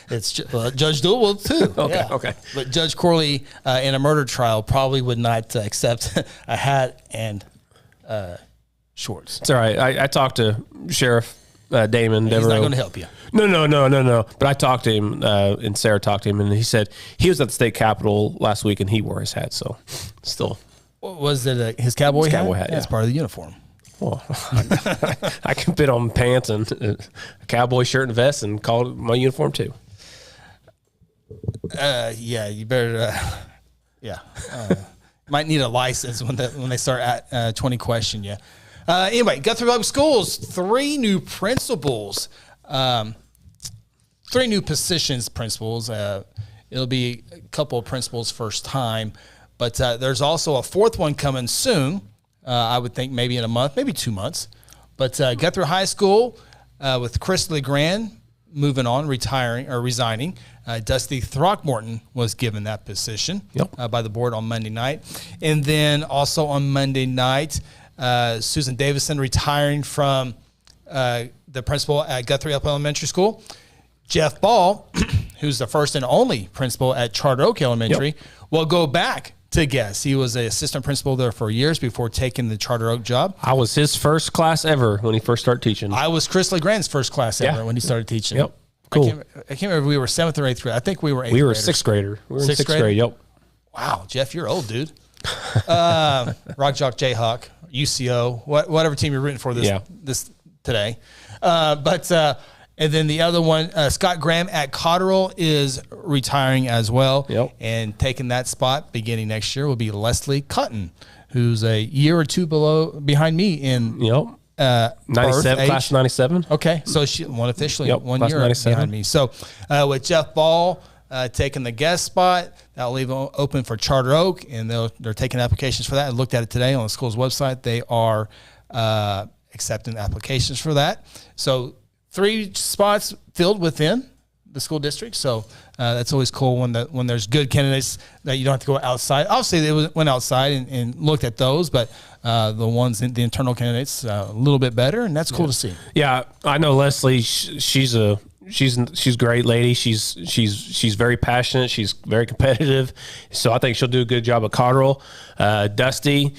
It's Judge Dool will too. Okay. But Judge Corley in a murder trial probably would not accept a hat and shorts. It's all right. I talked to Sheriff Damon. He's not going to help you. No. But I talked to him, and Sarah talked to him, and he said he was at the state capitol last week, and he wore his hat. So, still, was it his cowboy hat? Cowboy hat. Yeah. It's part of the uniform. Well, I can fit on pants and a cowboy shirt and vest, and call it my uniform too. Yeah, you better. Might need a license when they start at 20 question you. Anyway, Guthrie Public Schools, 3 new principals, 3 new positions principals. It'll be a couple of principals first time, but there's also a 4th one coming soon. I would think maybe in a month, maybe 2 months. But Guthrie High School with Chris LeGrand moving on, resigning. Dusty Throckmorton was given that position by the board on Monday night. And then also on Monday night, Susan Davison retiring from the principal at Guthrie Elementary School. Jeff Ball, who's the first and only principal at Charter Oak Elementary, will go back to Guess. He was an assistant principal there for years before taking the Charter Oak job. I was his first class ever when he first started teaching. I was Chris LeGrand's first class ever when he started teaching. Yep. Cool. I can't remember if we were 7th or 8th grade. I think we were 8th We were graders. 6th grader. We were in 6th grade? grade. Yep. Wow, Jeff, you're old, dude. Rock Jock Jayhawk, UCO, whatever team you're rooting for this today. And then the other one, Scott Graham at Cotterill is retiring as well. Yep. And taking that spot beginning next year will be Leslie Cotton, who's a year or 2 behind me in 97, class 97. Okay, so she won officially 1 year 97. behind me. So with Jeff Ball taking the guest spot, that'll leave open for Charter Oak, and they're taking applications for that. I looked at it today on the school's website. They are accepting applications for that. So 3 spots filled within the school district. So that's always cool when there's good candidates that you don't have to go outside. Obviously, they went outside and looked at those, but the internal candidates a little bit better, and that's cool to see. Yeah, I know Leslie. She's a great lady. She's very passionate. She's very competitive. So I think she'll do a good job at Cotterill. Dusty,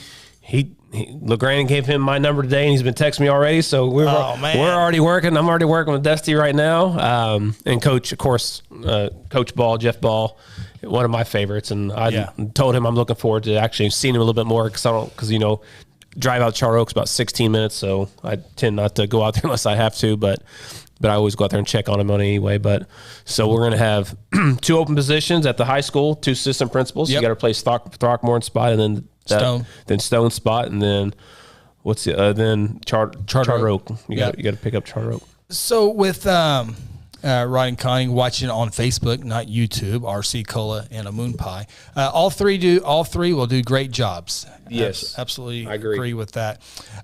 LeGrand gave him my number today, and he's been texting me already. So we're already working. I'm already working with Dusty right now. And Coach, of course, Coach Ball, Jeff Ball, one of my favorites. And I told him I'm looking forward to actually seeing him a little bit more because drive out Charter Oak's about 16 minutes, so I tend not to go out there unless I have to, but I always go out there and check on him anyway. But so we're going to have 2 open positions at the high school, 2 assistant principals. You got to replace Throckmorton's spot, and then Stone's spot, and then Charter Oak. You got to pick up Charter Oak. So with Ronnie and Connie watching on Facebook, not YouTube, RC Cola and a Moon Pie. All three will do great jobs. Yes, absolutely. I agree with that.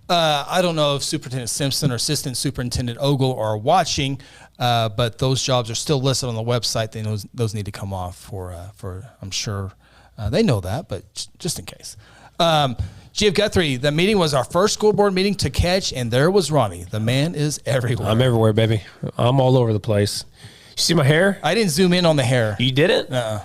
I don't know if Superintendent Simpson or Assistant Superintendent Ogle are watching, but those jobs are still listed on the website. Those need to come off for I'm sure they know that, but just in case. G.F. Guthrie, the meeting was our first school board meeting to catch, and there was Ronnie. The man is everywhere. I'm everywhere, baby. I'm all over the place. You see my hair? I didn't zoom in on the hair. You didn't? I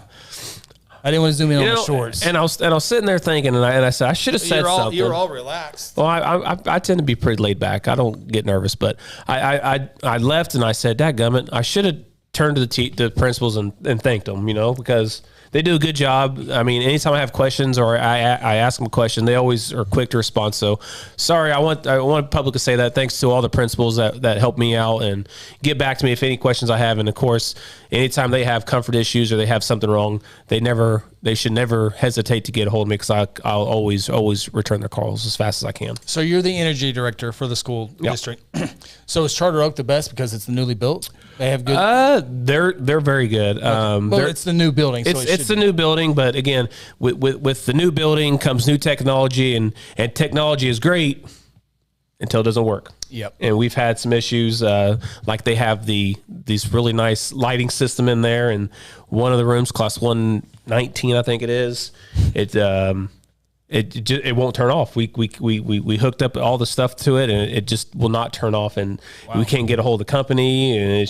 didn't want to zoom in on the shorts. And I was sitting there thinking, and I said I should have said something. You're all relaxed. Well, I tend to be pretty laid back. I don't get nervous, but I left and I said, "Dadgummit, I should have turned to the principals and thanked them, because they do a good job. I mean, anytime I have questions or I ask them a question, they always are quick to respond. So, sorry, I want public to say that. Thanks to all the principals that help me out and get back to me if any questions I have. And of course, anytime they have comfort issues or they have something wrong, they should never hesitate to get a hold of me, because I'll always return their calls as fast as I can. So you're the energy director for the school district. So is Charter Oak the best because it's newly built? They have good. They're very good. Well, it's the new building. So it's the new building, but again, with the new building comes new technology, and technology is great until it doesn't work. Yep. And we've had some issues, like they have these really nice lighting system in there, and one of the rooms costs $119, I think it is. It won't turn off. We hooked up all the stuff to it, and it just will not turn off, and we can't get a hold of the company, and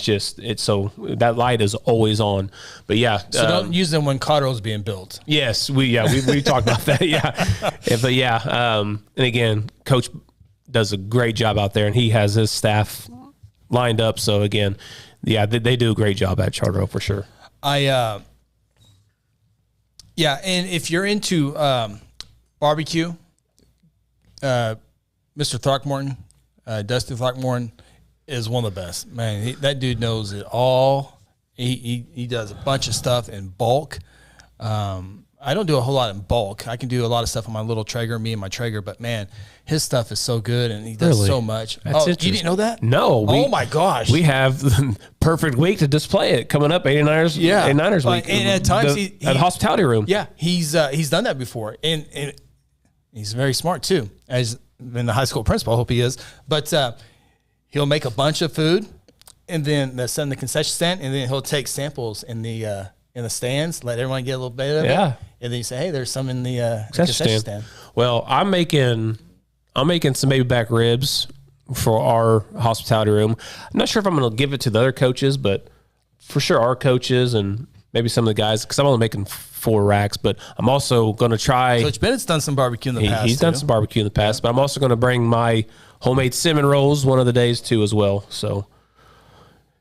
so that light is always on. But yeah, so don't use them when Cotterell's being built. Yes, we talked about that. Yeah, and again, Coach does a great job out there, and he has his staff lined up. So again, they do a great job at Charter Oak for sure. And if you're into barbecue, Mr. Throckmorton, Dusty Throckmorton is one of the best. Man, that dude knows it all. He does a bunch of stuff in bulk. I don't do a whole lot in bulk. I can do a lot of stuff on my little Traeger, me and my Traeger, but man, his stuff is so good, and he does so much. You didn't know that? No. Oh my gosh. We have the perfect week to display it coming up, 89ers week. And at times at the hospitality room. Yeah, he's done that before. And he's very smart too, as in the high school principal. I hope he is. But he'll make a bunch of food, and then they'll send the concession stand, and then he'll take samples in the stands, let everyone get a little bit of it. And then you say, hey, there's some in the concession stand. Well, I'm making some baby back ribs for our hospitality room. I'm not sure if I'm going to give it to the other coaches, but for sure our coaches and maybe some of the guys, because I'm only making 4 racks, but I'm also going to try. Coach Bennett's done some barbecue in the past. He's done some barbecue in the past, but I'm also going to bring my homemade cinnamon rolls one of the days too as well. So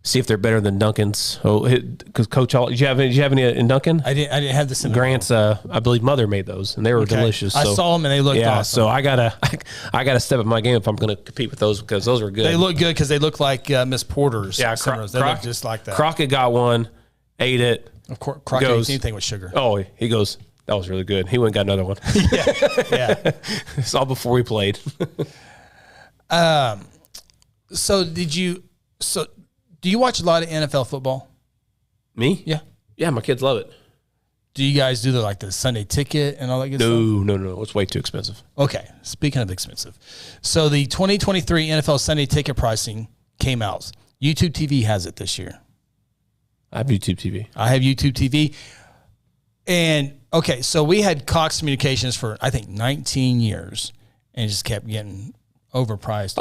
see if they're better than Duncan's. Because Coach, did you have any in Duncan? I didn't have the cinnamon. Grant's, I believe, mother made those, and they were delicious. I saw them and they looked awesome. So I gotta step up my game if I'm going to compete with those, because those are good. They look good because they look like Miss Porter's. Yeah, they look just like that. Crockett got one, ate it. Of course, Crockett eats anything with sugar. Oh, he goes, that was really good. He went and got another one. Yeah. It's all before we played. So do you watch a lot of NFL football? Me? Yeah. Yeah, my kids love it. Do you guys do the Sunday ticket and all that good stuff? No. It's way too expensive. Okay. Speaking of expensive. So the 2023 NFL Sunday ticket pricing came out. YouTube TV has it this year. I have YouTube TV. I have YouTube TV. And, okay, so we had Cox Communications for, I think, 19 years, and it just kept getting overpriced.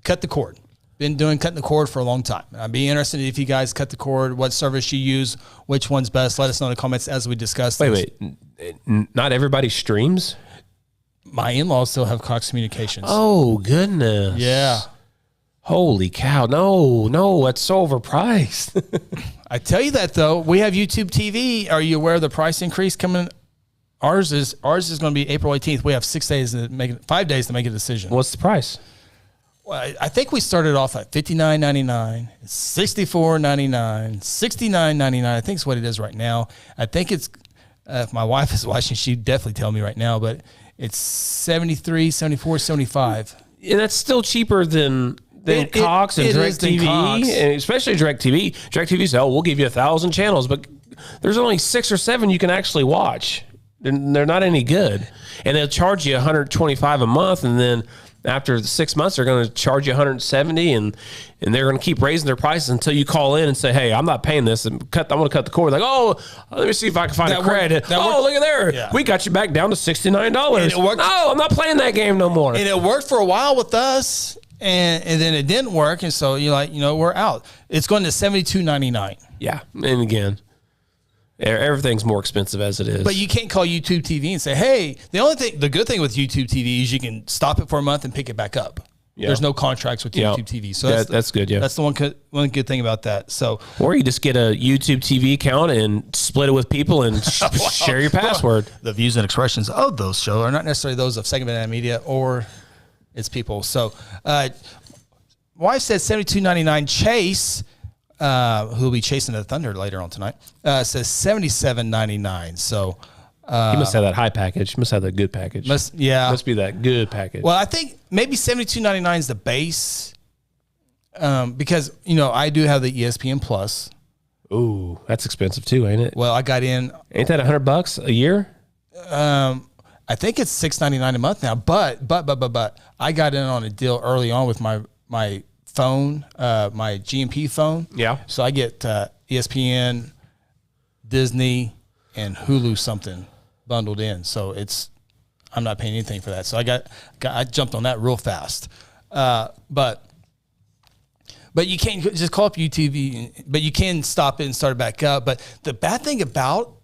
Cut the cord. Been doing cutting the cord for a long time. I'd be interested if you guys cut the cord, what service you use, which one's best. Let us know in the comments as we discuss this. Wait. Not everybody streams? My in-laws still have Cox Communications. Oh, goodness. Yeah. Holy cow. No, it's so overpriced. I tell you that, though. We have YouTube TV. Are you aware of the price increase coming? Ours is going to be April 18th. We have 5 days to make a decision. What's the price? Well, I think we started off at $59.99, $64.99, $69.99. I think it's what it is right now. I think it's, if my wife is watching, she'd definitely tell me right now, but it's $73, $74, $75. And that's still cheaper than Cox and DirecTV, and especially DirecTV. DirecTV says, we'll give you 1,000 channels, but there's only 6 or 7 you can actually watch. They're not any good. And they'll charge you $125 a month, and then after the 6 months, they're going to charge you $170, and they're going to keep raising their prices until you call in and say, hey, I'm not paying this. I'm going to cut the cord. Like, let me see if I can find a credit. Look at there. Yeah. We got you back down to $69. No, I'm not playing that game no more. And it worked for a while with us, and then it didn't work, and so you're like, we're out. It's going to $72.99. Yeah, and again, everything's more expensive as it is. But you can't call YouTube TV and say, hey, the good thing with YouTube TV is you can stop it for a month and pick it back up. There's no contracts with YouTube TV. So that's good. Yeah, that's the one good thing about that. So, or you just get a YouTube TV account and split it with people and share your password. The views and expressions of those shows are not necessarily those of Second Banana Media or its people. So, wife said $72.99. Chase, who will be chasing the Thunder later on tonight, says $77.99. So. He must have that high package. Must have that good package. Must be that good package. Well, I think maybe $72.99 is the base, because I do have the ESPN Plus. Ooh, that's expensive too, ain't it? Well, I got in. Ain't that $100 a year? I think it's $6.99 a month now. But I got in on a deal early on with my phone, my GMP phone. Yeah. So I get ESPN, Disney, and Hulu something bundled in, so I'm not paying anything for that. So I jumped on that real fast. But you can't just call up YouTube, but you can stop it and start it back up. But the bad thing about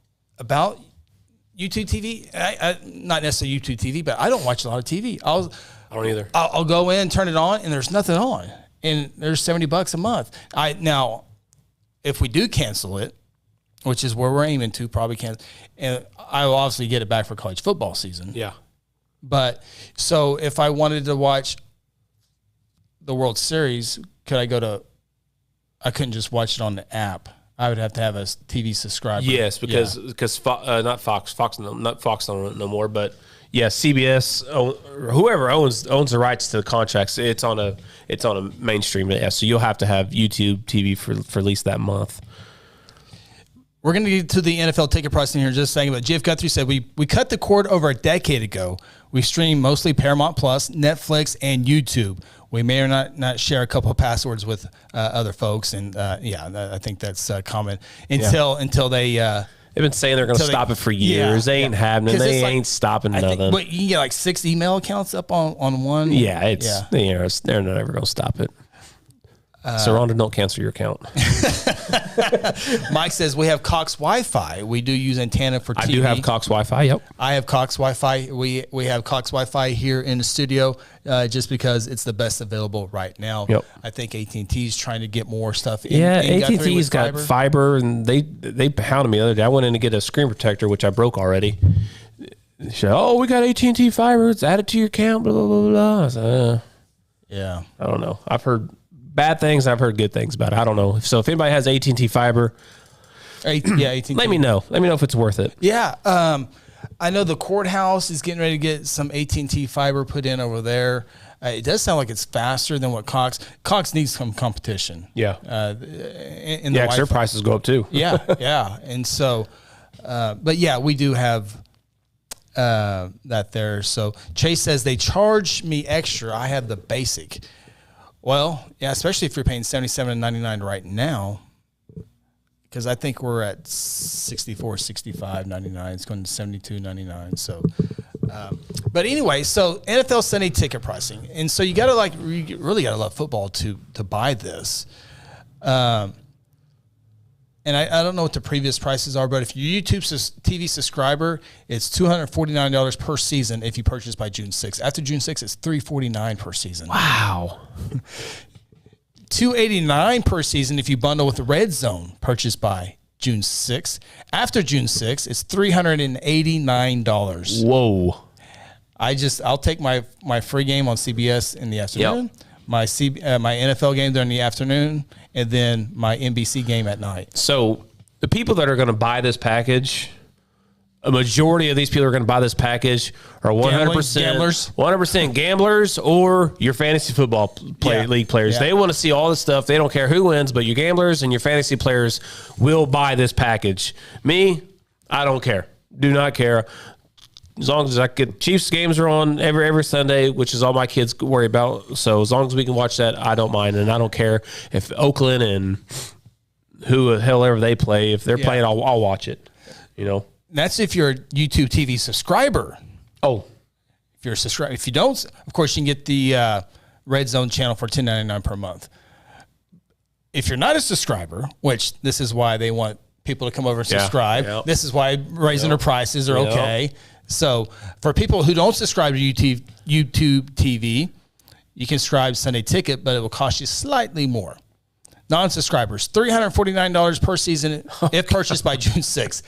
YouTube TV, I not necessarily YouTube TV, but I don't watch a lot of TV. I don't either. I'll go in, turn it on, and there's nothing on, and there's $70 a month. Now, if we do cancel it, which is where we're aiming to, probably cancel, and I will obviously get it back for college football season. Yeah. But so if I wanted to watch the World Series, I couldn't just watch it on the app. I would have to have a TV subscriber. Yes, because not Fox no more, but yeah, CBS, whoever owns the rights to the contracts, it's on a mainstream. Yeah, so you'll have to have YouTube TV for at least that month. We're going to get to the NFL ticket pricing here in just a second, but Jeff Guthrie said we cut the cord over a decade ago. We stream mostly Paramount Plus, Netflix, and YouTube. We may or not share a couple of passwords with other folks, and I think that's common until they. They've been saying they're going to stop it for years. They ain't happening. They ain't stopping nothing. But you can get like 6 email accounts up on one. Yeah, they're not ever going to stop it. So Rhonda, don't cancel your account. Mike says we have Cox Wi-Fi. We do use antenna for TV. I do have Cox Wi-Fi. Yep. I have Cox Wi-Fi. We have Cox Wi-Fi here in the studio just because it's the best available right now. Yep. I think AT&T is trying to get more stuff in. Yeah, AT&T's got fiber, and they pounded me the other day. I went in to get a screen protector, which I broke already. She said, we got AT&T fiber. It's added to your account, blah, blah, blah, blah. I said, yeah. I don't know. I've heard bad things. I've heard good things about it. I don't know. So if anybody has AT&T fiber, AT&T. Let me know. Let me know if it's worth it. Yeah. I know the courthouse is getting ready to get some AT&T fiber put in over there. It does sound like it's faster than what Cox needs some competition. Yeah. Because their prices go up too. Yeah. And so, but yeah, we do have that there. So Chase says they charge me extra. I have the basic. Well, yeah, especially if you're paying $77.99 right now, because I think we're at $64, $65.99. It's going to $72.99. So, but anyway, so NFL Sunday ticket pricing, and so you really got to love football to buy this. And I don't know what the previous prices are, but if you're YouTube TV subscriber, it's $249 per season if you purchase by June 6th. After June 6th, it's $349 per season. Wow. $289 per season if you bundle with the Red Zone, purchased by June 6th. After June 6th, it's $389. Whoa. I'll take my free game on CBS in the afternoon. Yep. My NFL game during the afternoon, and then my NBC game at night. So the people that are going to buy this package, a majority of these people are going to buy this package are 100% gamblers, 100% gamblers, or your fantasy football league players. Yeah. They want to see all this stuff. They don't care who wins, but your gamblers and your fantasy players will buy this package. Me, I don't care. Do not care. As long as I could, Chiefs games are on every Sunday, which is all my kids worry about. So as long as we can watch that, I don't mind, and I don't care if Oakland and who the hell ever they play. If they're playing, I'll watch it. That's if you're a YouTube TV subscriber. Oh, if you're a subscriber, if you don't, of course you can get the Red Zone channel for $10.99 per month. If you're not a subscriber, which this is why they want people to come over and subscribe. Yep. This is why raising their prices are okay. So for people who don't subscribe to YouTube TV, you can subscribe Sunday Ticket, but it will cost you slightly more. Non-subscribers, $349 per season if purchased by June 6th.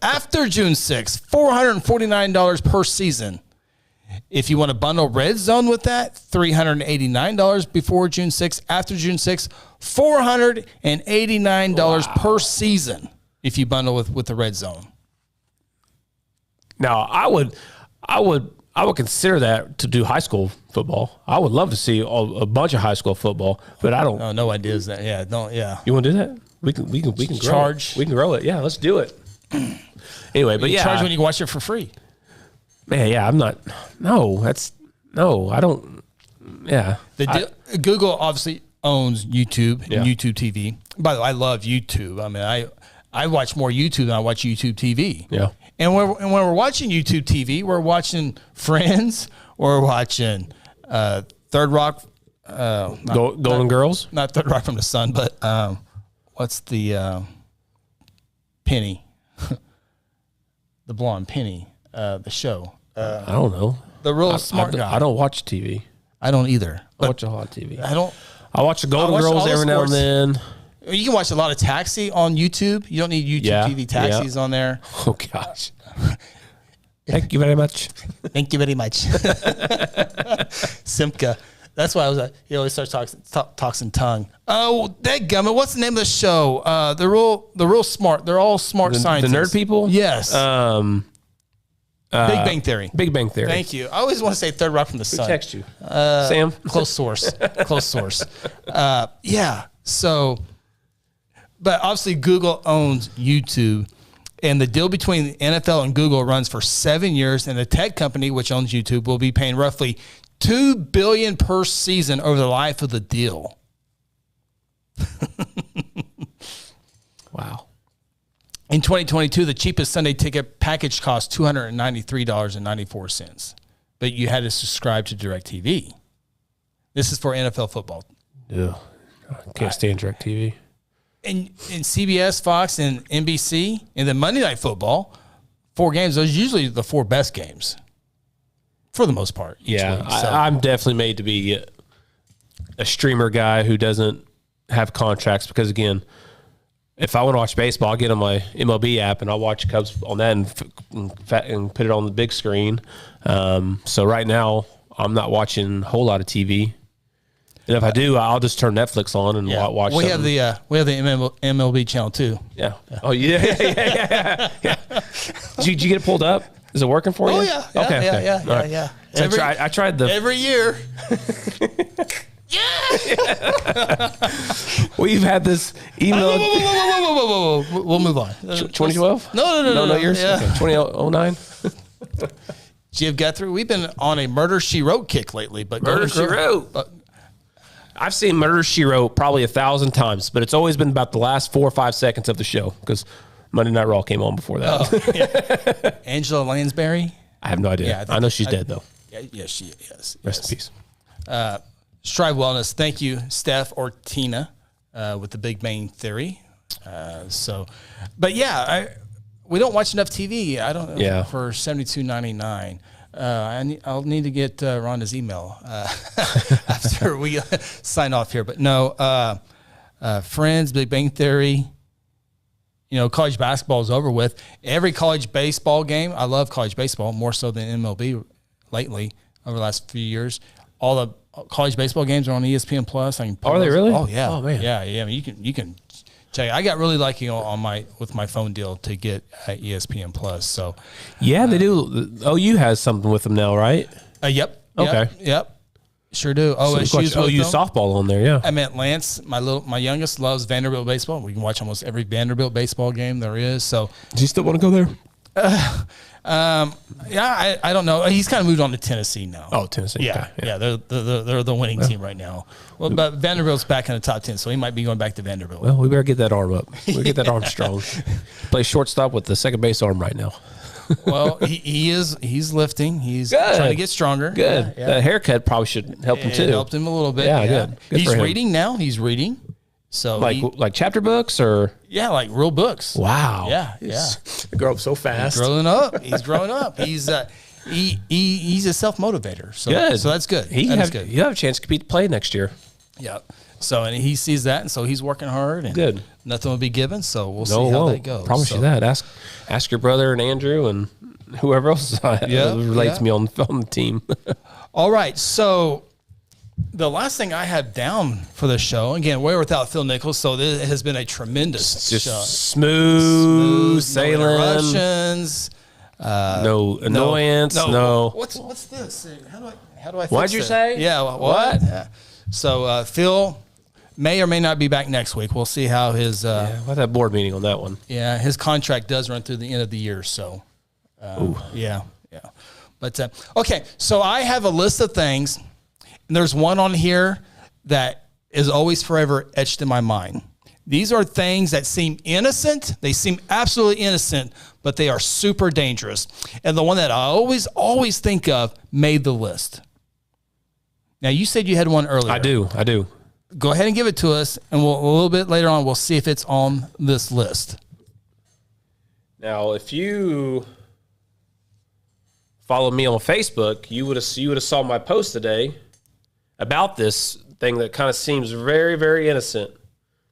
After June 6th, $449 per season. If you want to bundle Red Zone with that, $389 before June 6th. After June 6th, $489 per season if you bundle with the Red Zone. Now, I would consider that to do high school football. I would love to see a bunch of high school football, but I don't. Oh, no ideas that. Yeah, don't. Yeah. You want to do that? We can charge. Grow it. We can grow it. Yeah, let's do it. Anyway, but you charge when you can watch it for free. Man, yeah, I'm not. No, I don't. Yeah. Google obviously owns YouTube and YouTube TV. By the way, I love YouTube. I mean, I watch more YouTube than I watch YouTube TV. Yeah. And when we're watching YouTube TV, we're watching Friends, we're watching Third Rock, Golden Girls, not Third Rock from the Sun, but what's the Penny, the blonde Penny, the show. I don't know. The real smart guy. I don't watch TV. I don't either. I watch a lot of TV. I watch the Golden Girls every now and then. You can watch a lot of Taxi on YouTube. You don't need YouTube TV. Taxi's on there. Oh, gosh. Thank you very much. Thank you very much. Simca. That's why I was like, he always starts talking tongue. Oh, dadgummit. What's the name of the show? They're real smart. They're all smart scientists. The nerd people? Yes. Big Bang Theory. Big Bang Theory. Thank you. I always want to say Third Rock from the Sun. Who text you? Sam? Close source. Close source. Yeah. So... But obviously, Google owns YouTube, and the deal between the NFL and Google runs for 7 years. And the tech company, which owns YouTube, will be paying roughly $2 billion per season over the life of the deal. Wow! In 2022, the cheapest Sunday Ticket package cost $293.94, but you had to subscribe to DirecTV. This is for NFL football. Yeah, I can't stand DirecTV. In CBS, Fox, and NBC, and then Monday Night Football, 4 games, those are usually the 4 best games for the most part. Yeah, I'm definitely made to be a streamer guy who doesn't have contracts because, again, if I want to watch baseball, I'll get on my MLB app and I'll watch Cubs on that and put it on the big screen. So right now, I'm not watching a whole lot of TV. And if I do, I'll just turn Netflix on and watch. We have the MLB channel too. Yeah. Oh yeah. Did you get it pulled up? Is it working for you? Oh yeah. Yeah. I tried every year. We've had this email. Whoa. We'll move on. 2012? No. Yours? Yeah. Okay. 2009. Jeff Guthrie, we've been on a Murder, She Wrote kick lately, but Murder, She Wrote. I've seen Murder, She Wrote probably 1,000 times, but it's always been about the last 4 or 5 seconds of the show because Monday Night Raw came on before that. Oh, yeah. Angela Lansbury? I have no idea. Yeah, I know she's dead, though. Yeah, she is. Rest in peace. Strive Wellness. Thank you, Steph or Tina, with the Big Bang Theory. We don't watch enough TV. I don't know. Yeah. For $72.99. I'll need to get Rhonda's email after we sign off here. But no, Friends, Big Bang Theory. You know, college basketball is over with. Every college baseball game, I love college baseball more so than MLB lately over the last few years. All the college baseball games are on ESPN Plus. Are they really? Oh yeah. Oh man. Yeah. I mean, you can check. I got really lucky with my phone deal to get ESPN Plus. So yeah, they do. OU has something with them now, right? Yep. Okay. Yep. Sure do. OSU's OU softball on there. Yeah. I meant Lance, my youngest, loves Vanderbilt baseball. We can watch almost every Vanderbilt baseball game there is. So does he still want to go there? Yeah, I don't know. He's kind of moved on to Tennessee now. Oh, Tennessee. Yeah, okay. Yeah. They're the winning team right now. Well, but Vanderbilt's back in the top 10, so he might be going back to Vanderbilt. Well, we better get that arm up. We get that arm strong. Play shortstop with the second base arm right now. Well, he's lifting. He's trying to get stronger. Good. Yeah. The haircut probably should help him too. It helped him a little bit. Yeah, good. He's reading now. He's reading. So like chapter books or like real books. Wow. Yeah. They grow up so fast. He's growing up. He's he's a self-motivator. So, good. So that's good. You have a chance to compete to play next year. Yeah. So, and he sees that, and so he's working hard. And good. Nothing will be given, so we'll see how that goes. Promise you that. Ask your brother and Andrew and whoever else relates me on the team. All right. So the last thing I have down for the show, again, we're without Phil Nichols, so this has been a tremendous just show. Smooth sailing. No interruptions. No annoyance. No. What's this? How do I fix What'd you say? Yeah. What? Yeah. So Phil may or may not be back next week. We'll see how his we'll have that board meeting on that one. Yeah, his contract does run through the end of the year, so yeah. But okay, so I have a list of things, and there's one on here that is always forever etched in my mind. These are things that seem innocent. They seem absolutely innocent, but they are super dangerous. And the one that I always think of made the list. Now, you said you had one earlier. I do. Go ahead and give it to us, and a little bit later on, we'll see if it's on this list. Now, if you follow me on Facebook, you would have saw my post today about this thing that kind of seems very, very innocent.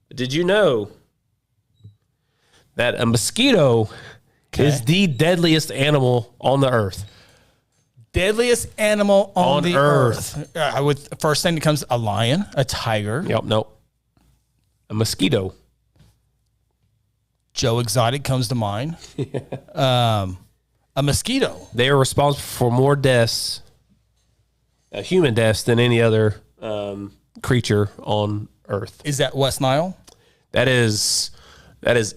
But did you know that a mosquito is the deadliest animal on the earth? Deadliest animal on the earth. First thing that comes, a lion, a tiger. Yep, nope. A mosquito. Joe Exotic comes to mind. A mosquito. They are responsible for more deaths, human deaths, than any other creature on earth. Is that West Nile? That is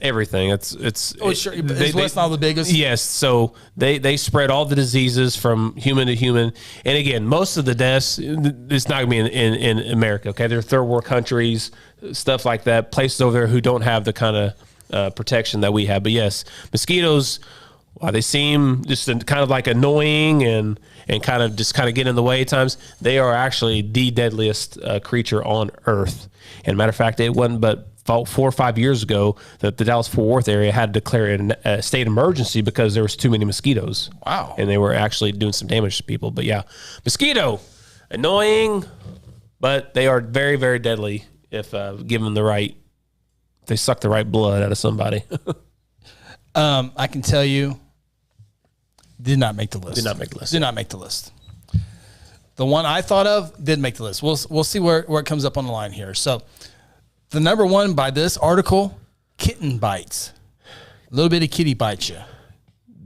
everything. It's. Oh, sure. Is West Nile the biggest? Yes. So they spread all the diseases from human to human. And again, most of the deaths, it's not going to be in America. Okay, they're third world countries, stuff like that, places over there who don't have the kind of protection that we have. But yes, mosquitoes. While they seem just kind of like annoying and kind of get in the way at times, they are actually the deadliest creature on earth. And matter of fact, it wasn't but 4 or 5 years ago that the Dallas-Fort Worth area had to declare a state emergency because there was too many mosquitoes. Wow. And they were actually doing some damage to people. But yeah, mosquito, annoying, but they are very, very deadly if given they suck the right blood out of somebody. I can tell you, did not make the list. Did not make the list. The one I thought of did make the list. We'll see where it comes up on the line here. So the number one by this article, kitten bites. A little bit of kitty bites you.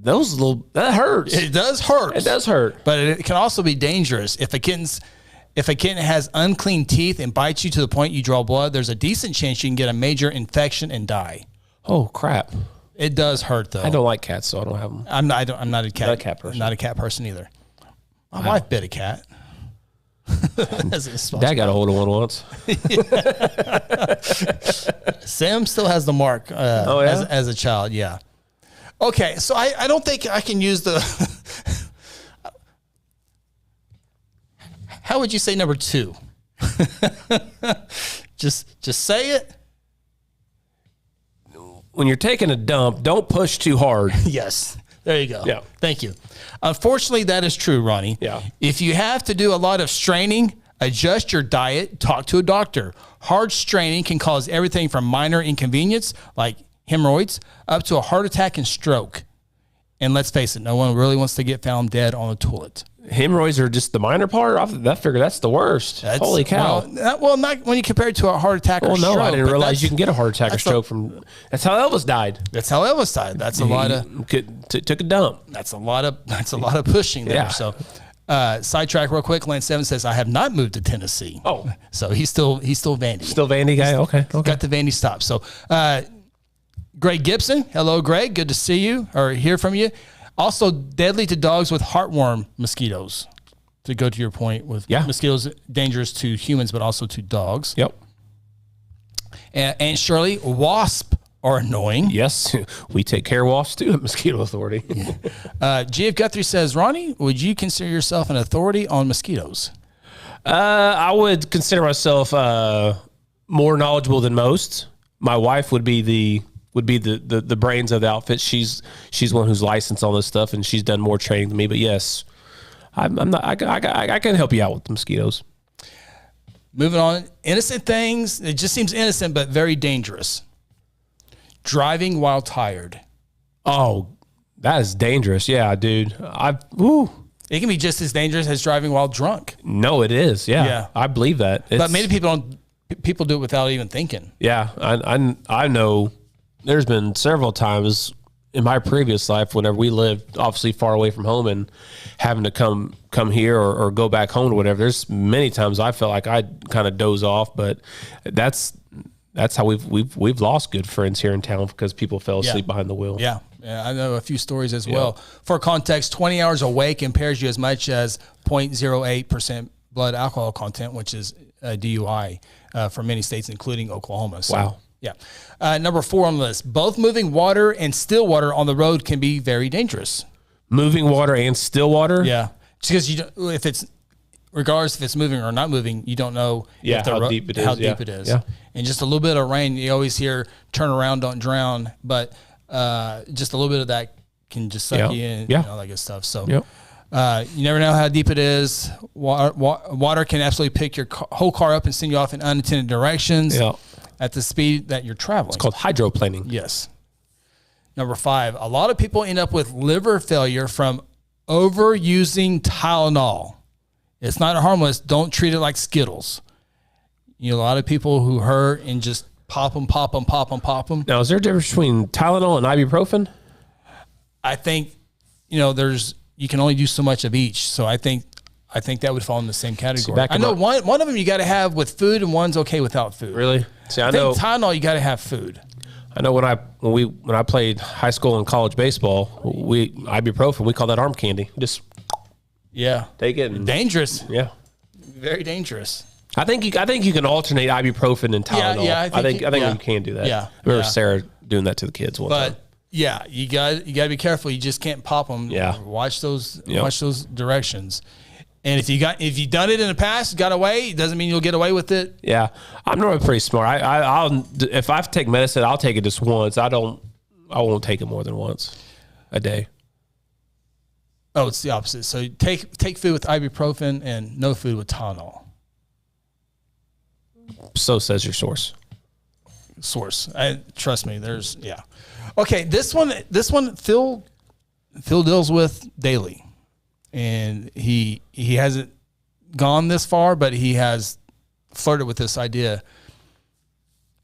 That hurts. It does hurt. It does hurt. But it can also be dangerous. If a kitten has unclean teeth and bites you to the point you draw blood, there's a decent chance you can get a major infection and die. Oh, crap. It does hurt, though. I don't like cats, so I don't have them. I'm not a cat person. I'm not a cat person either. My wife bit a cat. Dad got a hold of one once. Sam still has the mark as a child, yeah. Okay, so I don't think I can use the... How would you say number 2? Just say it. When you're taking a dump, don't push too hard. Yes. There you go. Yeah. Thank you. Unfortunately, that is true, Ronnie. Yeah. If you have to do a lot of straining, adjust your diet, talk to a doctor. Hard straining can cause everything from minor inconvenience, like hemorrhoids, up to a heart attack and stroke. And let's face it, no one really wants to get found dead on a toilet. Hemorrhoids are just the minor part? I figure that's the worst. Holy cow. Well, not when you compare it to a heart attack or stroke. No, I didn't realize you can get a heart attack or stroke from... That's how Elvis died. That's how Elvis died. That's a lot of... Took a dump. That's a lot of pushing there. Yeah. So, sidetrack real quick. Lance 7 says, I have not moved to Tennessee. Oh. So he's still Vandy. Still Vandy guy? Okay. Got the Vandy stop. So, Greg Gibson. Hello, Greg. Good to see you or hear from you. Also, deadly to dogs with heartworm mosquitoes. To go to your point with mosquitoes, dangerous to humans, but also to dogs. Yep. And Shirley, wasp are annoying. Yes, we take care of wasps too at Mosquito Authority. G.F. Guthrie says, Ronnie, would you consider yourself an authority on mosquitoes? I would consider myself more knowledgeable than most. My wife would be would be the brains of the outfit. She's one who's licensed on this stuff, and she's done more training than me. But yes, I'm not. I can help you out with the mosquitoes. Moving on, innocent things. It just seems innocent, but very dangerous. Driving while tired. Oh, that is dangerous. Yeah, dude. It can be just as dangerous as driving while drunk. No, it is. Yeah. I believe that. But many people do it without even thinking. Yeah, I know. There's been several times in my previous life whenever we lived obviously far away from home and having to come here or go back home or whatever. There's many times I felt like I'd kind of doze off, but that's how we've lost good friends here in town because people fell asleep behind the wheel. Yeah, I know a few stories as well. For context, 20 hours awake impairs you as much as 0.08% blood alcohol content, which is a DUI for many states, including Oklahoma. So, wow. Yeah. Number 4 on the list, both moving water and still water on the road can be very dangerous. Moving water and still water? Yeah. Just because regardless if it's moving or not moving, you don't know how deep it is. Yeah. And just a little bit of rain, you always hear turn around, don't drown. But just a little bit of that can just suck you in and all that good stuff. So you never know how deep it is. Water can absolutely pick your whole car up and send you off in unintended directions. Yeah. At the speed that you're traveling. It's called hydroplaning. Yes. Number 5, a lot of people end up with liver failure from overusing Tylenol. It's not harmless. Don't treat it like Skittles. A lot of people who hurt and just pop them. Now, is there a difference between Tylenol and ibuprofen? I think, you can only do so much of each. So I think that would fall in the same category. I know one of them you got to have with food and one's okay without food. Really? See, I know Tylenol you got to have food. I know when I played high school and college baseball, ibuprofen, we call that arm candy. Just take it. Dangerous. Yeah, very dangerous. I think you can alternate ibuprofen and Tylenol. Yeah, I think you can do that. Yeah, I remember Sarah doing that to the kids one time. Yeah, you got to be careful. You just can't pop them. Yeah, watch those directions. And if you've done it in the past, got away, it doesn't mean you'll get away with it. Yeah, I'm normally pretty smart. I'll if I take medicine, I'll take it just once. I won't take it more than once a day. Oh, it's the opposite. So you take food with ibuprofen and no food with Tylenol. So says your source. Trust me. Okay, this one Phil deals with daily. And he hasn't gone this far, but he has flirted with this idea.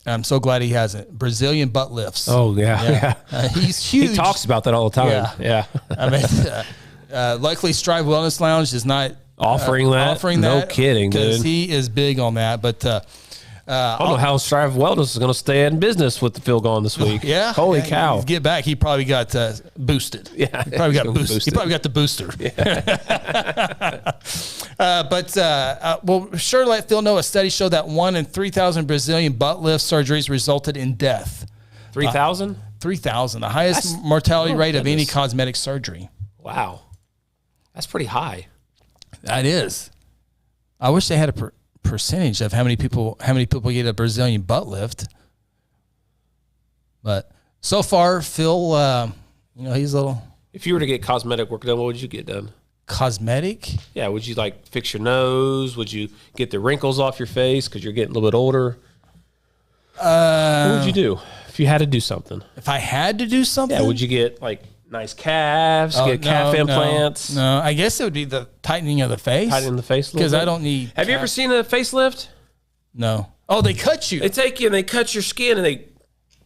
I'm so glad he hasn't. Brazilian butt lifts. Oh, yeah. He's huge. He talks about that all the time. Yeah. I mean, luckily Strive Wellness Lounge is not offering that. No kidding, dude. Because he is big on that. But I don't know how Strive Wellness is going to stay in business with the Phil gone this week. Yeah. Holy cow. Get back. He probably got boosted. Yeah. He probably got boosted. He probably got the booster. Yeah. We'll sure let Phil know a study showed that 1 in 3,000 Brazilian butt lift surgeries resulted in death. 3,000? 3,000. The highest mortality rate of any cosmetic surgery. Wow. That's pretty high. That is. I wish they had a percentage of how many people get a Brazilian butt lift, but so far Phil, he's a little. If you were to get cosmetic work done, what would you get done? Cosmetic? Yeah, would you like fix your nose? Would you get the wrinkles off your face because you're getting a little bit older? What would you do if you had to do something? If I had to do something, would you get like nice calves, get calf implants? No, I guess it would be the tightening of the face. Tightening the face a little because bit? I don't need. Have you ever seen a facelift? No. Oh, they cut you. They take you and they cut your skin and they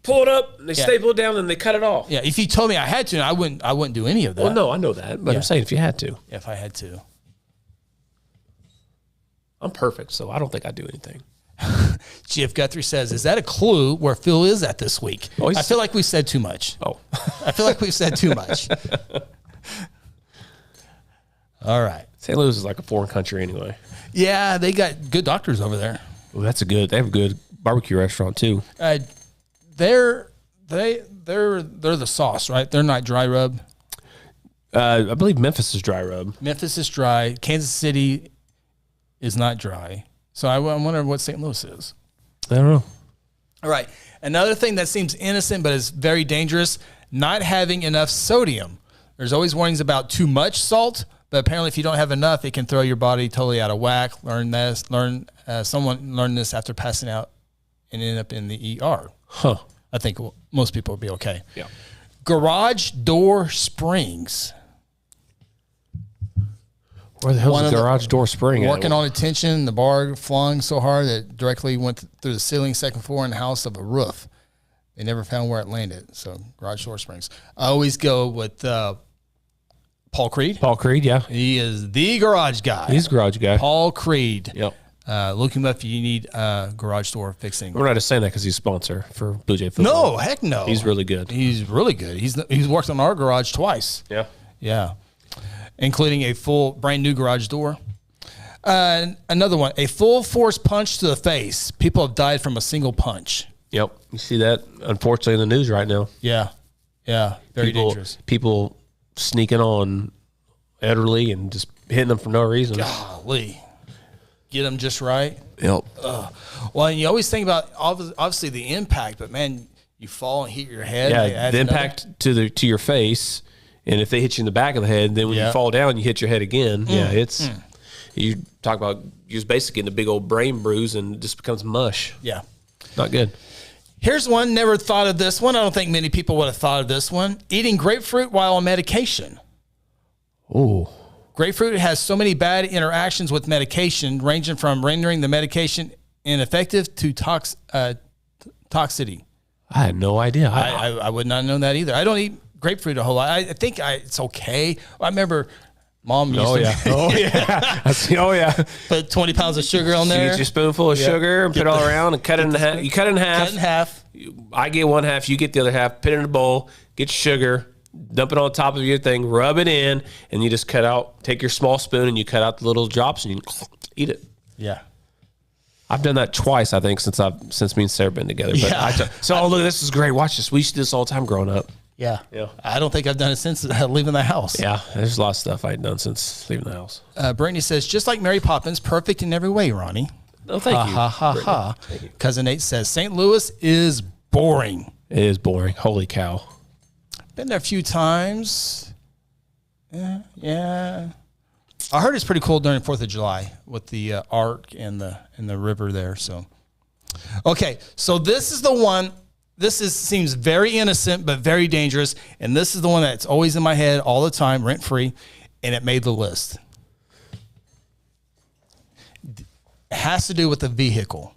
pull it up and they staple it down and they cut it off. Yeah, if you told me I had to, I wouldn't do any of that. Well, no, I know that, but I'm saying if you had to. If I had to. I'm perfect, so I don't think I'd do anything. G.F. Guthrie says, is that a clue where Phil is at this week? Oh, I feel like we said too much. Oh. I feel like we've said too much. All right. St. Louis is like a foreign country anyway. Yeah, they got good doctors over there. Well, they have a good barbecue restaurant too. They're the sauce, right? They're not dry rub. I believe Memphis is dry rub. Memphis is dry. Kansas City is not dry. So I wonder what St. Louis is. I don't know. All right. Another thing that seems innocent but is very dangerous, not having enough sodium. There's always warnings about too much salt, but apparently if you don't have enough, it can throw your body totally out of whack. Someone learned this after passing out and ended up in the ER. Huh. I think most people will be okay. Yeah. Garage door springs. Where the hell's the garage door spring at? Working on a tension, the bar flung so hard that it directly went through the ceiling, second floor in the house of a roof. They never found where it landed. So garage door springs. I always go with Paul Creed. Paul Creed, yeah. He is the garage guy. He's a garage guy. Paul Creed. Yep. Look him up if you need garage door fixing. We're not just saying that because he's a sponsor for Blue Jay football. No, heck no. He's really good. He's really good. He's worked on our garage twice. Yeah. Yeah. Including a full brand new garage door. Another one, a full force punch to the face. People have died from a single punch. Yep. You see that, unfortunately, in the news right now. Yeah. Yeah. Very dangerous. People sneaking on elderly and just hitting them for no reason. Golly. Get them just right. Yep. Well, and you always think about, obviously, the impact, but, man, you fall and hit your head. Yeah, the impact to your face, and if they hit you in the back of the head, then when you fall down, you hit your head again. Yeah, it's you talk about you're just basically getting a big old brain bruise and it just becomes mush. Yeah. Not good. Here's one, never thought of this one. I don't think many people would have thought of this one. Eating grapefruit while on medication. Oh. Grapefruit has so many bad interactions with medication, ranging from rendering the medication ineffective to toxicity. I had no idea. I would not know that either. I don't eat grapefruit a whole lot. I think it's okay. I remember Mom used to put 20 pounds of sugar on there. You get your spoonful of sugar and put it all around and cut it in half. You cut it in half. Cut it in half. I get one half. You get the other half. Put it in a bowl. Get your sugar. Dump it on top of your thing. Rub it in. And you just cut out. Take your small spoon and you cut out the little drops and you eat it. Yeah. I've done that twice, I think, since me and Sarah been together. But look, this is great. Watch this. We used to do this all the time growing up. Yeah. I don't think I've done it since leaving the house. Yeah, there's a lot of stuff I've done since leaving the house. Brittany says, just like Mary Poppins, perfect in every way, Ronnie. Oh, thank you. Ha, ha, ha. Cousin Nate says, St. Louis is boring. It is boring. Holy cow. Been there a few times. Yeah. I heard it's pretty cool during 4th of July with the arc and the river there. So, okay. So this is the one. Seems very innocent, but very dangerous. And this is the one that's always in my head all the time, rent free. And it made the list. It has to do with the vehicle.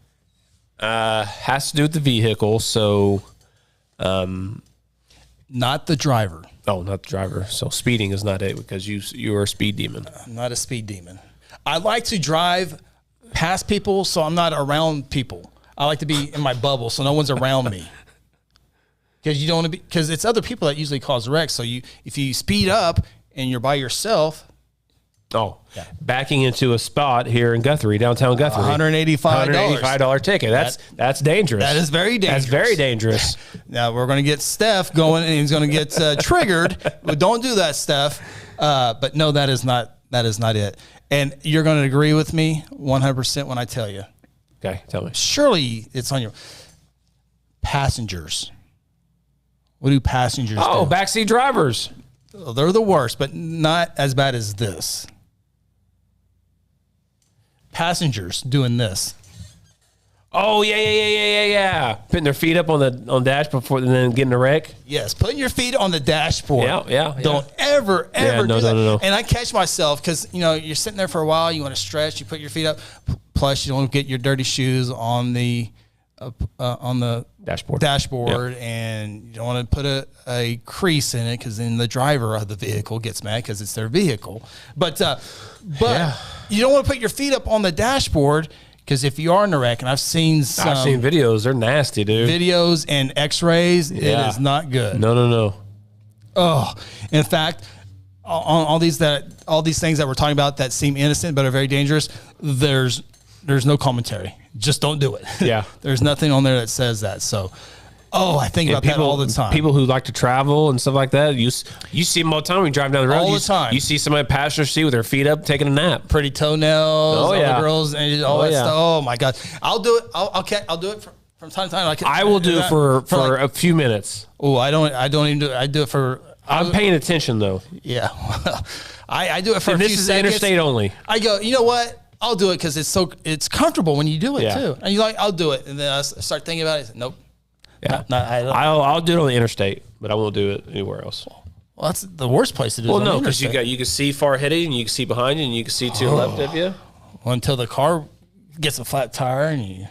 Has to do with the vehicle. So, not the driver. Oh, not the driver. So speeding is not it because you are a speed demon. I'm not a speed demon. I like to drive past people, so I'm not around people. I like to be in my bubble, so no one's around me. Because you don't want to be, because it's other people that usually cause wrecks. So if you speed up and you're by yourself. Oh, yeah. Backing into a spot here in Guthrie, downtown Guthrie. $185 ticket. That's dangerous. That is very dangerous. That's very dangerous. Now we're going to get Steph going, and he's going to get triggered. But don't do that, Steph. But no, that is not it. And you're going to agree with me 100% when I tell you. Okay, tell me. Surely it's on your passengers. What do passengers do? Oh, backseat drivers. They're the worst, but not as bad as this. Passengers doing this. Oh, yeah. Putting their feet up on the dash before and then getting a wreck. Yes, putting your feet on the dashboard. Yeah. Don't ever do that. No. And I catch myself because, you're sitting there for a while, you want to stretch, you put your feet up, plus you don't get your dirty shoes on the dashboard, and you don't want to put a crease in it because then the driver of the vehicle gets mad because it's their vehicle. But you don't want to put your feet up on the dashboard because if you are in a wreck, and I've seen videos, they're nasty, dude. Videos and X-rays, It is not good. No. Oh, in fact, on all these things that we're talking about that seem innocent but are very dangerous, there's no commentary. Just don't do it. Yeah. There's nothing on there that says that. So, I think about that all the time. People who like to travel and stuff like that, you see them all the time when you drive down the road. All the time. You see somebody in the passenger seat with their feet up taking a nap. Pretty toenails. All the girls and all that stuff. Oh my God. I'll do it. I'll do it From time to time, I will do for like, a few minutes. Oh, I don't even do it. I do it for. I'm paying attention though. Yeah, I do it for. And a this few is seconds. interstate only. I go. You know what? I'll do it because it's comfortable when you do it too. And you're like, I'll do it, and then I start thinking about it. I say, nope. Yeah, I'll do it on the interstate, but I won't do it anywhere else. Well, that's the worst place to do it. Well, no, because you can see far ahead of you, and you can see behind you, and you can see to the left of you. Well, until the car gets a flat tire, and you.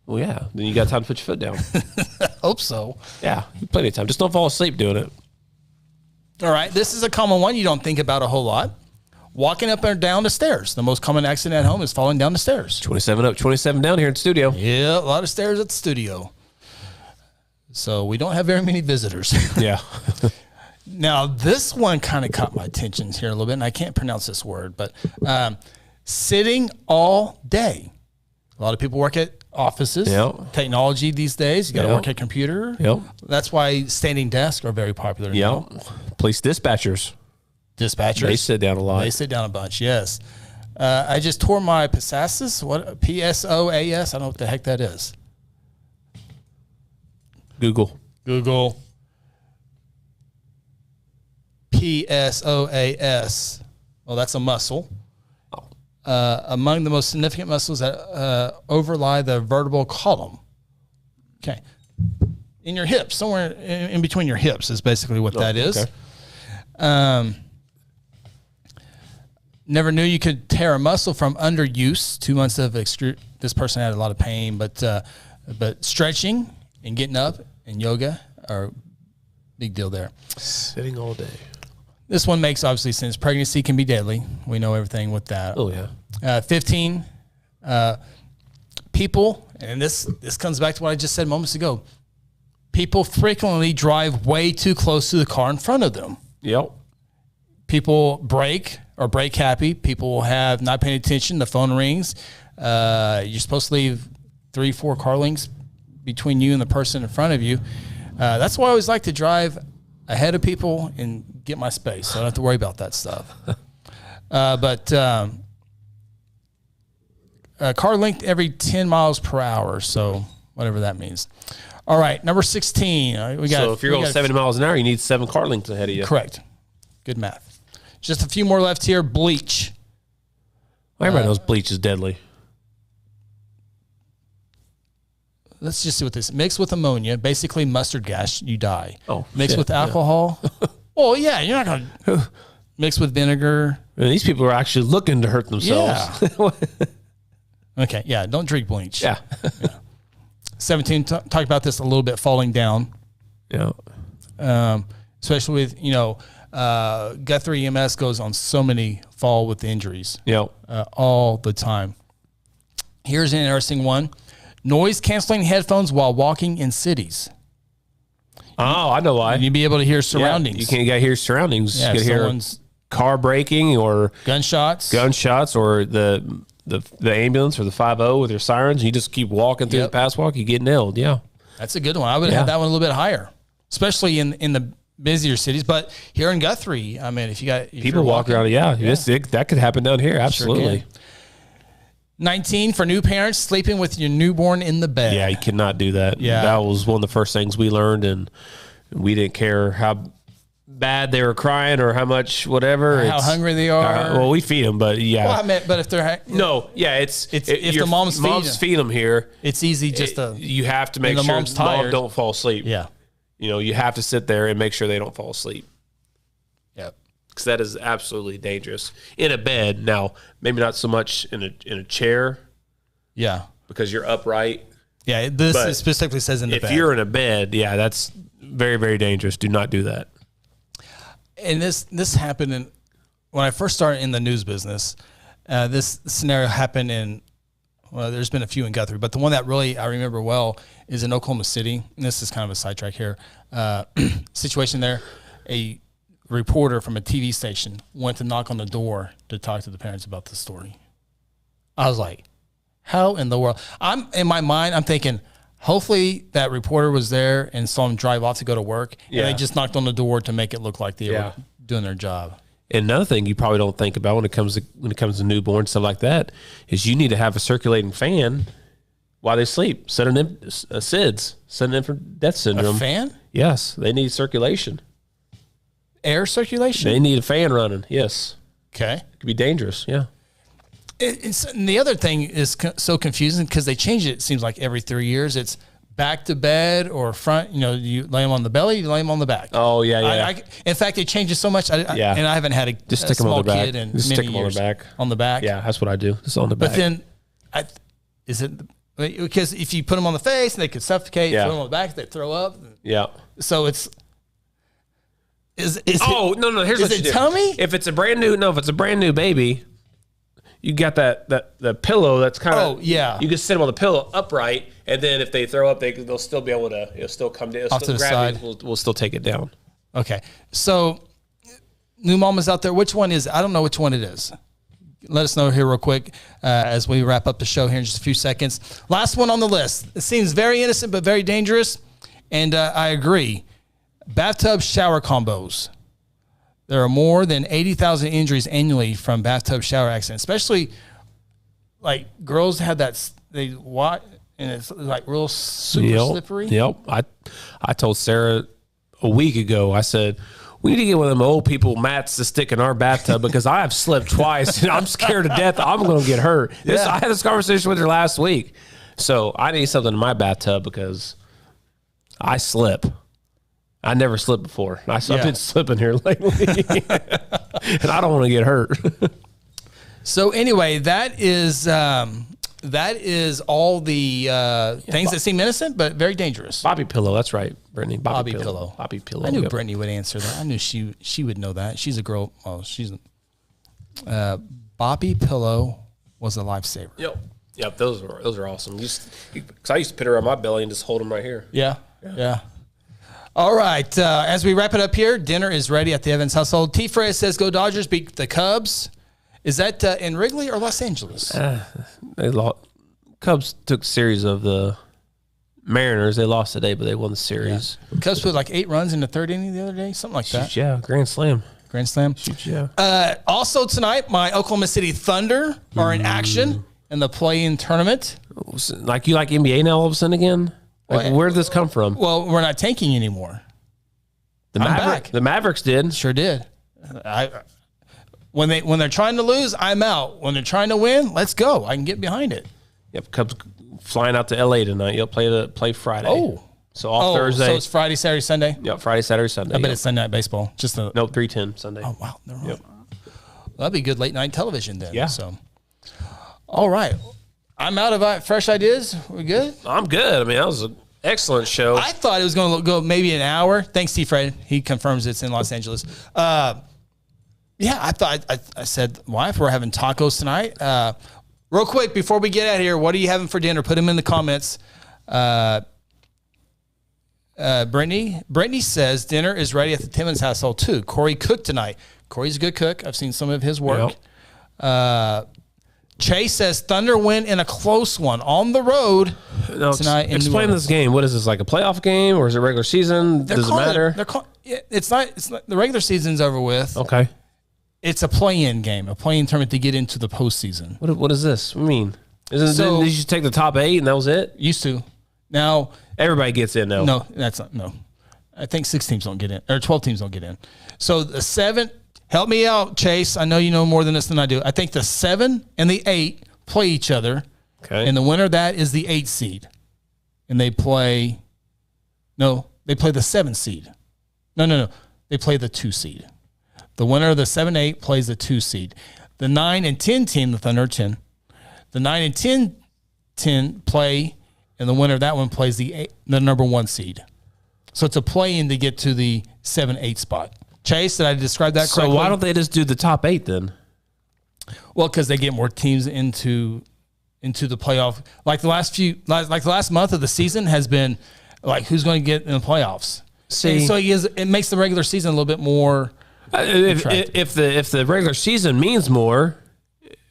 Well, yeah. Then you got time to put your foot down. I hope so. Yeah, plenty of time. Just don't fall asleep doing it. All right, this is a common one you don't think about a whole lot. Walking up or down the stairs. The most common accident at home is falling down the stairs. 27 up, 27 down here in the studio. Yeah, a lot of stairs at the studio. So we don't have very many visitors. Yeah. Now, this one kind of caught my attention here a little bit, and I can't pronounce this word, but sitting all day. A lot of people work at offices. Yep. Technology these days, you got to work at a computer. Yep. That's why standing desks are very popular now. Police dispatchers. They sit down a lot. They sit down a bunch, yes. I just tore my PSOAS. What? PSOAS? I don't know what the heck that is. Google. PSOAS. Well, that's a muscle. Among the most significant muscles that overlie the vertebral column. Okay. In your hips, somewhere in between your hips is basically what that is. Okay. Never knew you could tear a muscle from underuse. 2 months of this person had a lot of pain, but stretching and getting up and yoga are big deal there. Sitting all day. This one makes obviously sense. Pregnancy can be deadly. We know everything with that. Oh yeah. 15 people, and this comes back to what I just said moments ago. People frequently drive way too close to the car in front of them. Yep. People brake or brake happy. People will have not paying attention. The phone rings. You're supposed to leave 3-4 car lengths between you and the person in front of you. That's why I always like to drive ahead of people and get my space, so I don't have to worry about that stuff. But car length every 10 miles per hour, so whatever that means. All right, number 16. So if you're going 70 miles an hour, you need 7 car lengths ahead of you. Correct. Good math. Just a few more left here. Bleach. Well, everybody knows bleach is deadly. Let's just see what this mixed with ammonia, basically mustard gas, you die. Oh, mixed with alcohol. Yeah. Well, yeah, you're not going to mix with vinegar. And these people are actually looking to hurt themselves. Yeah. Okay, yeah, don't drink bleach. Yeah. 17, talk about this a little bit, falling down. Yeah. Especially with, Guthrie EMS goes on so many fall with injuries. Yeah. All the time. Here's an interesting one. Noise canceling headphones while walking in cities. Oh, I know why. You'd be able to hear surroundings. You can't hear surroundings. Yeah, you can hear car braking or gunshots or the ambulance or the 5-0 with their sirens. You just keep walking through the passwalk, you get nailed. Yeah. That's a good one. I would have that one a little bit higher, especially in the busier cities. But here in Guthrie, I mean, if people walk around, that could happen down here. Absolutely. Sure 19 for new parents, sleeping with your newborn in the bed. Yeah, you cannot do that. Yeah. That was one of the first things we learned, and we didn't care how bad they were crying or how much whatever. How hungry they are. Well, we feed them, but yeah. Well, I meant, but if they're... if the mom's feed them here, it's easy just to... You have to make sure mom don't fall asleep. Yeah. You have to sit there and make sure they don't fall asleep. Yep. Because that is absolutely dangerous. In a bed, now, maybe not so much in a chair. Yeah. Because you're upright. Yeah, this specifically says in the bed. If you're in a bed, yeah, that's very, very dangerous. Do not do that. And this happened when I first started in the news business. This scenario happened there's been a few in Guthrie, but the one that really I remember well is in Oklahoma City. And this is kind of a sidetrack here. Situation there, a reporter from a TV station went to knock on the door to talk to the parents about the story. I was like, how in the world? In my mind, I'm thinking, hopefully that reporter was there and saw him drive off to go to work, and they just knocked on the door to make it look like they were doing their job. And another thing you probably don't think about when it comes to newborn stuff like that is you need to have a circulating fan while they sleep. SIDS, sending in for death syndrome. A fan? Yes, they need circulation. Air circulation? They need a fan running, yes. Okay. It could be dangerous, yeah. And the other thing is so confusing because they change it seems like every 3 years. It's back to bed or front, you lay them on the belly, you lay them on the back. Oh, yeah. In fact, it changes so much. And I haven't had a small kid in Just many stick them years. on the back. On the back? Yeah, that's what I do. Just on the back. But then, because if you put them on the face, they could suffocate. Yeah. Put them on the back, they throw up. Yeah. So it's... Is no. Here's what you do. Tummy? If it's a brand new baby, you got the pillow that's kind of. Oh yeah. You can sit them on the pillow upright, and then if they throw up, they'll still be able to. It'll still come down. Off to the side. We'll still take it down. Okay. So, new mamas out there, which one is it? I don't know which one it is. Let us know here real quick as we wrap up the show here in just a few seconds. Last one on the list. It seems very innocent but very dangerous, and I agree. Bathtub shower combos. There are more than 80,000 injuries annually from bathtub shower accidents, especially like girls have that, they watch and it's like real super slippery. Yep. I told Sarah a week ago, I said, we need to get one of them old people mats to stick in our bathtub because I have slipped twice and I'm scared to death I'm going to get hurt. I had this conversation with her last week. So I need something in my bathtub because I slip. I never slipped before. I've been slipping here lately, and I don't want to get hurt. So anyway, that is all the things that seem innocent but very dangerous. Bobby pillow, that's right, Brittany. Bobby pillow. Bobby pillow. I knew Brittany would answer that. I knew she would know that. She's a girl. Well, Bobby pillow was a lifesaver. Yep. Those are awesome. Because I used to put her on my belly and just hold them right here. Yeah. All right. As we wrap it up here, dinner is ready at the Evans household. T. Fred says, "Go Dodgers! Beat the Cubs." Is that in Wrigley or Los Angeles? They lost. Cubs took a series of the Mariners. They lost today, but they won the series. Yeah. Cubs put like 8 runs in the third inning the other day, something like that. Yeah, grand slam. Also tonight, my Oklahoma City Thunder are in action in the play-in tournament. Like you like NBA now all of a sudden again? Like, where did this come from? Well, we're not tanking anymore. The Mavericks did. Sure did. When they're trying to lose, I'm out. When they're trying to win, let's go. I can get behind it. Yep, Cubs flying out to LA tonight. You'll play Friday. Oh. So off Thursday. So it's Friday, Saturday, Sunday? Yep, Friday, Saturday, Sunday. I bet it's Sunday Night Baseball. Nope, 3:10 Sunday. Oh, wow. Yep. Well, that'd be good late night television then. Yeah. So, all right. I'm out of fresh ideas. We good? I'm good. I mean, that was an excellent show. I thought it was going to go maybe an hour. Thanks, T. Fred. He confirms it's in Los Angeles. Yeah, I thought I said, wife, we're having tacos tonight. Real quick, before we get out of here, what are you having for dinner? Put them in the comments. Brittany says dinner is ready at the Timmons household too. Corey cooked tonight. Corey's a good cook. I've seen some of his work. Yep. Chase says Thunder win in a close one on the road tonight. Explain this game. What is this, like a playoff game or is it regular season? Does it matter? It's not the regular season's over with. Okay. It's a play-in game, a play-in tournament to get into the postseason. What is this? I mean, did you just take the top 8 and that was it? Used to. Now everybody gets in. No, that's not. No, I think 6 teams don't get in, or 12 teams don't get in. So the 7. Help me out, Chase. I know you know more than this than I do. I think the 7 and the 8 play each other. Okay. And the winner of that is the 8 seed, and they play the 7 seed. No. They play the 2 seed. The winner of the 7-8 plays the 2 seed. The 9 and 10 team, the Thunder 10. The 9 and 10 play, and the winner of that one plays the number 1 seed. So it's a play-in to get to the 7-8 spot. Chase, did I describe that correctly? So why don't they just do the top 8 then? Well, because they get more teams into the playoff. Like the last month of the season has been like who's going to get in the playoffs. See, so it makes the regular season a little bit more. If the regular season means more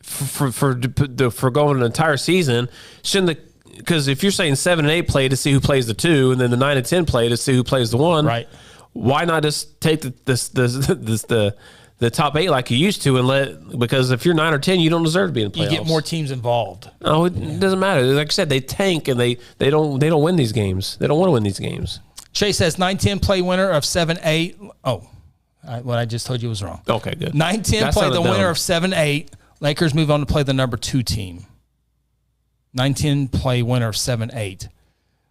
for going an entire season, shouldn't because if you're saying 7 and 8 play to see who plays the 2, and then the 9 and 10 play to see who plays the 1, right? Why not just take the the top 8 like you used to, because if you're 9 or 10, you don't deserve to be in the playoffs. You get more teams involved. No, it doesn't matter. Like I said, they tank and they don't win these games. They don't want to win these games. Chase says 9-10 play winner of 7-8. Oh, what I just told you was wrong. Okay, good. 9-10 play the winner of 7-8. Lakers move on to play the number 2 team. 9-10 play winner of 7-8.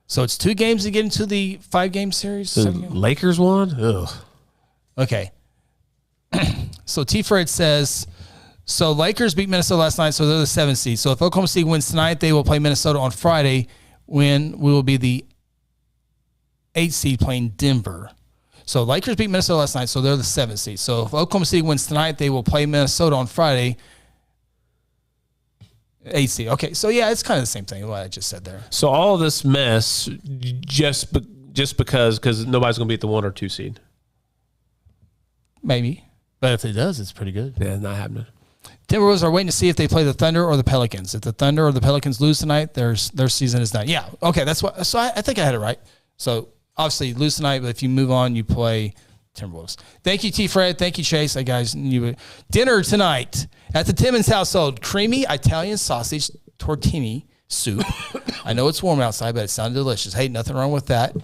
So it's 2 games to get into the 5-game series. The Lakers won? Ugh. Okay. So T-Fred says, so Lakers beat Minnesota last night, so they're the 7th seed. So if Oklahoma City wins tonight, they will play Minnesota on Friday when we will be the 8th seed playing Denver. So Lakers beat Minnesota last night, so they're the 7th seed. So if Oklahoma City wins tonight, they will play Minnesota on Friday. 8th seed. Okay, so yeah, it's kind of the same thing what I just said there. So all of this mess just because nobody's going to beat the 1 or 2 seed. Maybe. But if it does, it's pretty good. Yeah, it's not happening. Timberwolves are waiting to see if they play the Thunder or the Pelicans. If the Thunder or the Pelicans lose tonight, their season is done. Yeah, okay, that's what. So I think I had it right. So obviously lose tonight, but if you move on, you play Timberwolves. Thank you, T-Fred. Thank you, Chase. Hey, guys, dinner tonight at the Timmons household. Creamy Italian sausage tortini soup. I know it's warm outside, but it sounded delicious. Hey, nothing wrong with that.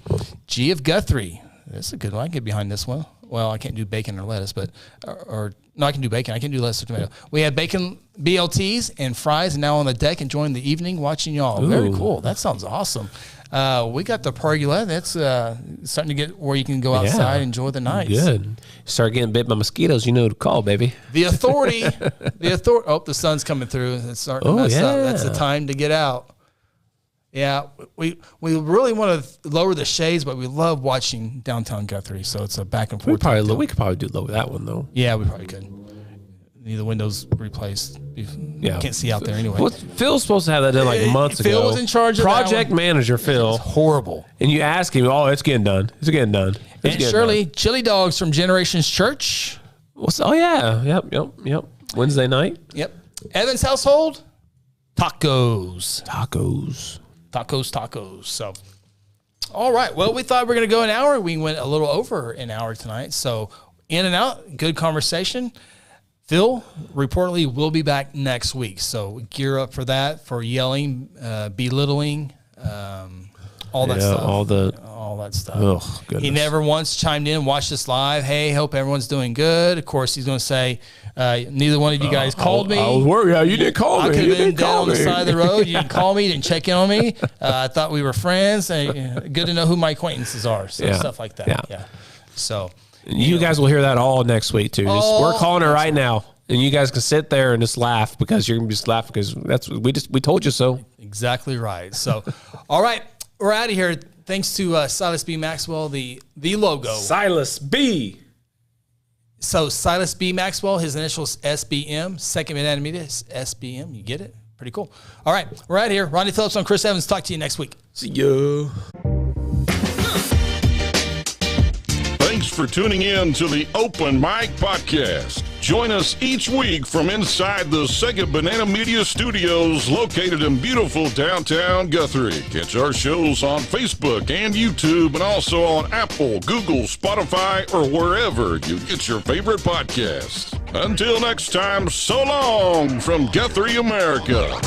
G of Guthrie. That's a good one. I can get behind this one. Well, I can't do bacon or lettuce, but no, I can do bacon. I can do lettuce or tomato. We had bacon BLTs and fries, and now on the deck enjoying the evening, watching y'all. Ooh. Very cool. That sounds awesome. We got the pergola. That's starting to get where you can go outside and enjoy the nights. Good. Start getting bit by mosquitoes, you know who to call, baby. The authority. Oh, the sun's coming through. It's starting to mess up. That's the time to get out. Yeah, we really want to lower the shades, but we love watching downtown Guthrie, so it's a back and forth. We could probably do lower that one, though. Yeah, we probably could. Need the windows replaced. Yeah, can't see out there anyway. Well, Phil's supposed to have that done like months ago. Phil was in charge of Project manager Phil. It's horrible. And you ask him, it's getting done. It's getting done. And Shirley, chili dogs from Generations Church. Yeah. Yep. Wednesday night. Yep. Evans household, tacos. So, all right. Well, we thought we were going to go an hour. We went a little over an hour tonight. So, in and out, good conversation. Phil reportedly will be back next week. So, gear up for that, for yelling, belittling, all that stuff. All that stuff. Oh, goodness. He never once chimed in, watched us live. Hey, hope everyone's doing good. Of course, he's going to say, neither one of you guys called me. I was worried. Yeah, you didn't call me. I could have been down on the side of the road. You didn't call me. You didn't check in on me. I thought we were friends. Good to know who my acquaintances are. So stuff like that. Yeah. So you guys will hear that all next week too. We're calling her right now, and you guys can sit there and just laugh because you're gonna just laugh because we told you so. Exactly right. So, all right, we're out of here. Thanks to Silas B. Maxwell, the logo. Silas B. So Silas B. Maxwell, his initials SBM, Second Banana Media, SBM. You get it? Pretty cool. All right, we're out of here. Ronnie Phillips on Chris Evans. Talk to you next week. See ya. Thanks for tuning in to the Open Mic Podcast. Join us each week from inside the Second Banana Media Studios located in beautiful downtown Guthrie. Catch our shows on Facebook and YouTube and also on Apple, Google, Spotify, or wherever you get your favorite podcasts. Until next time, so long from Guthrie, America.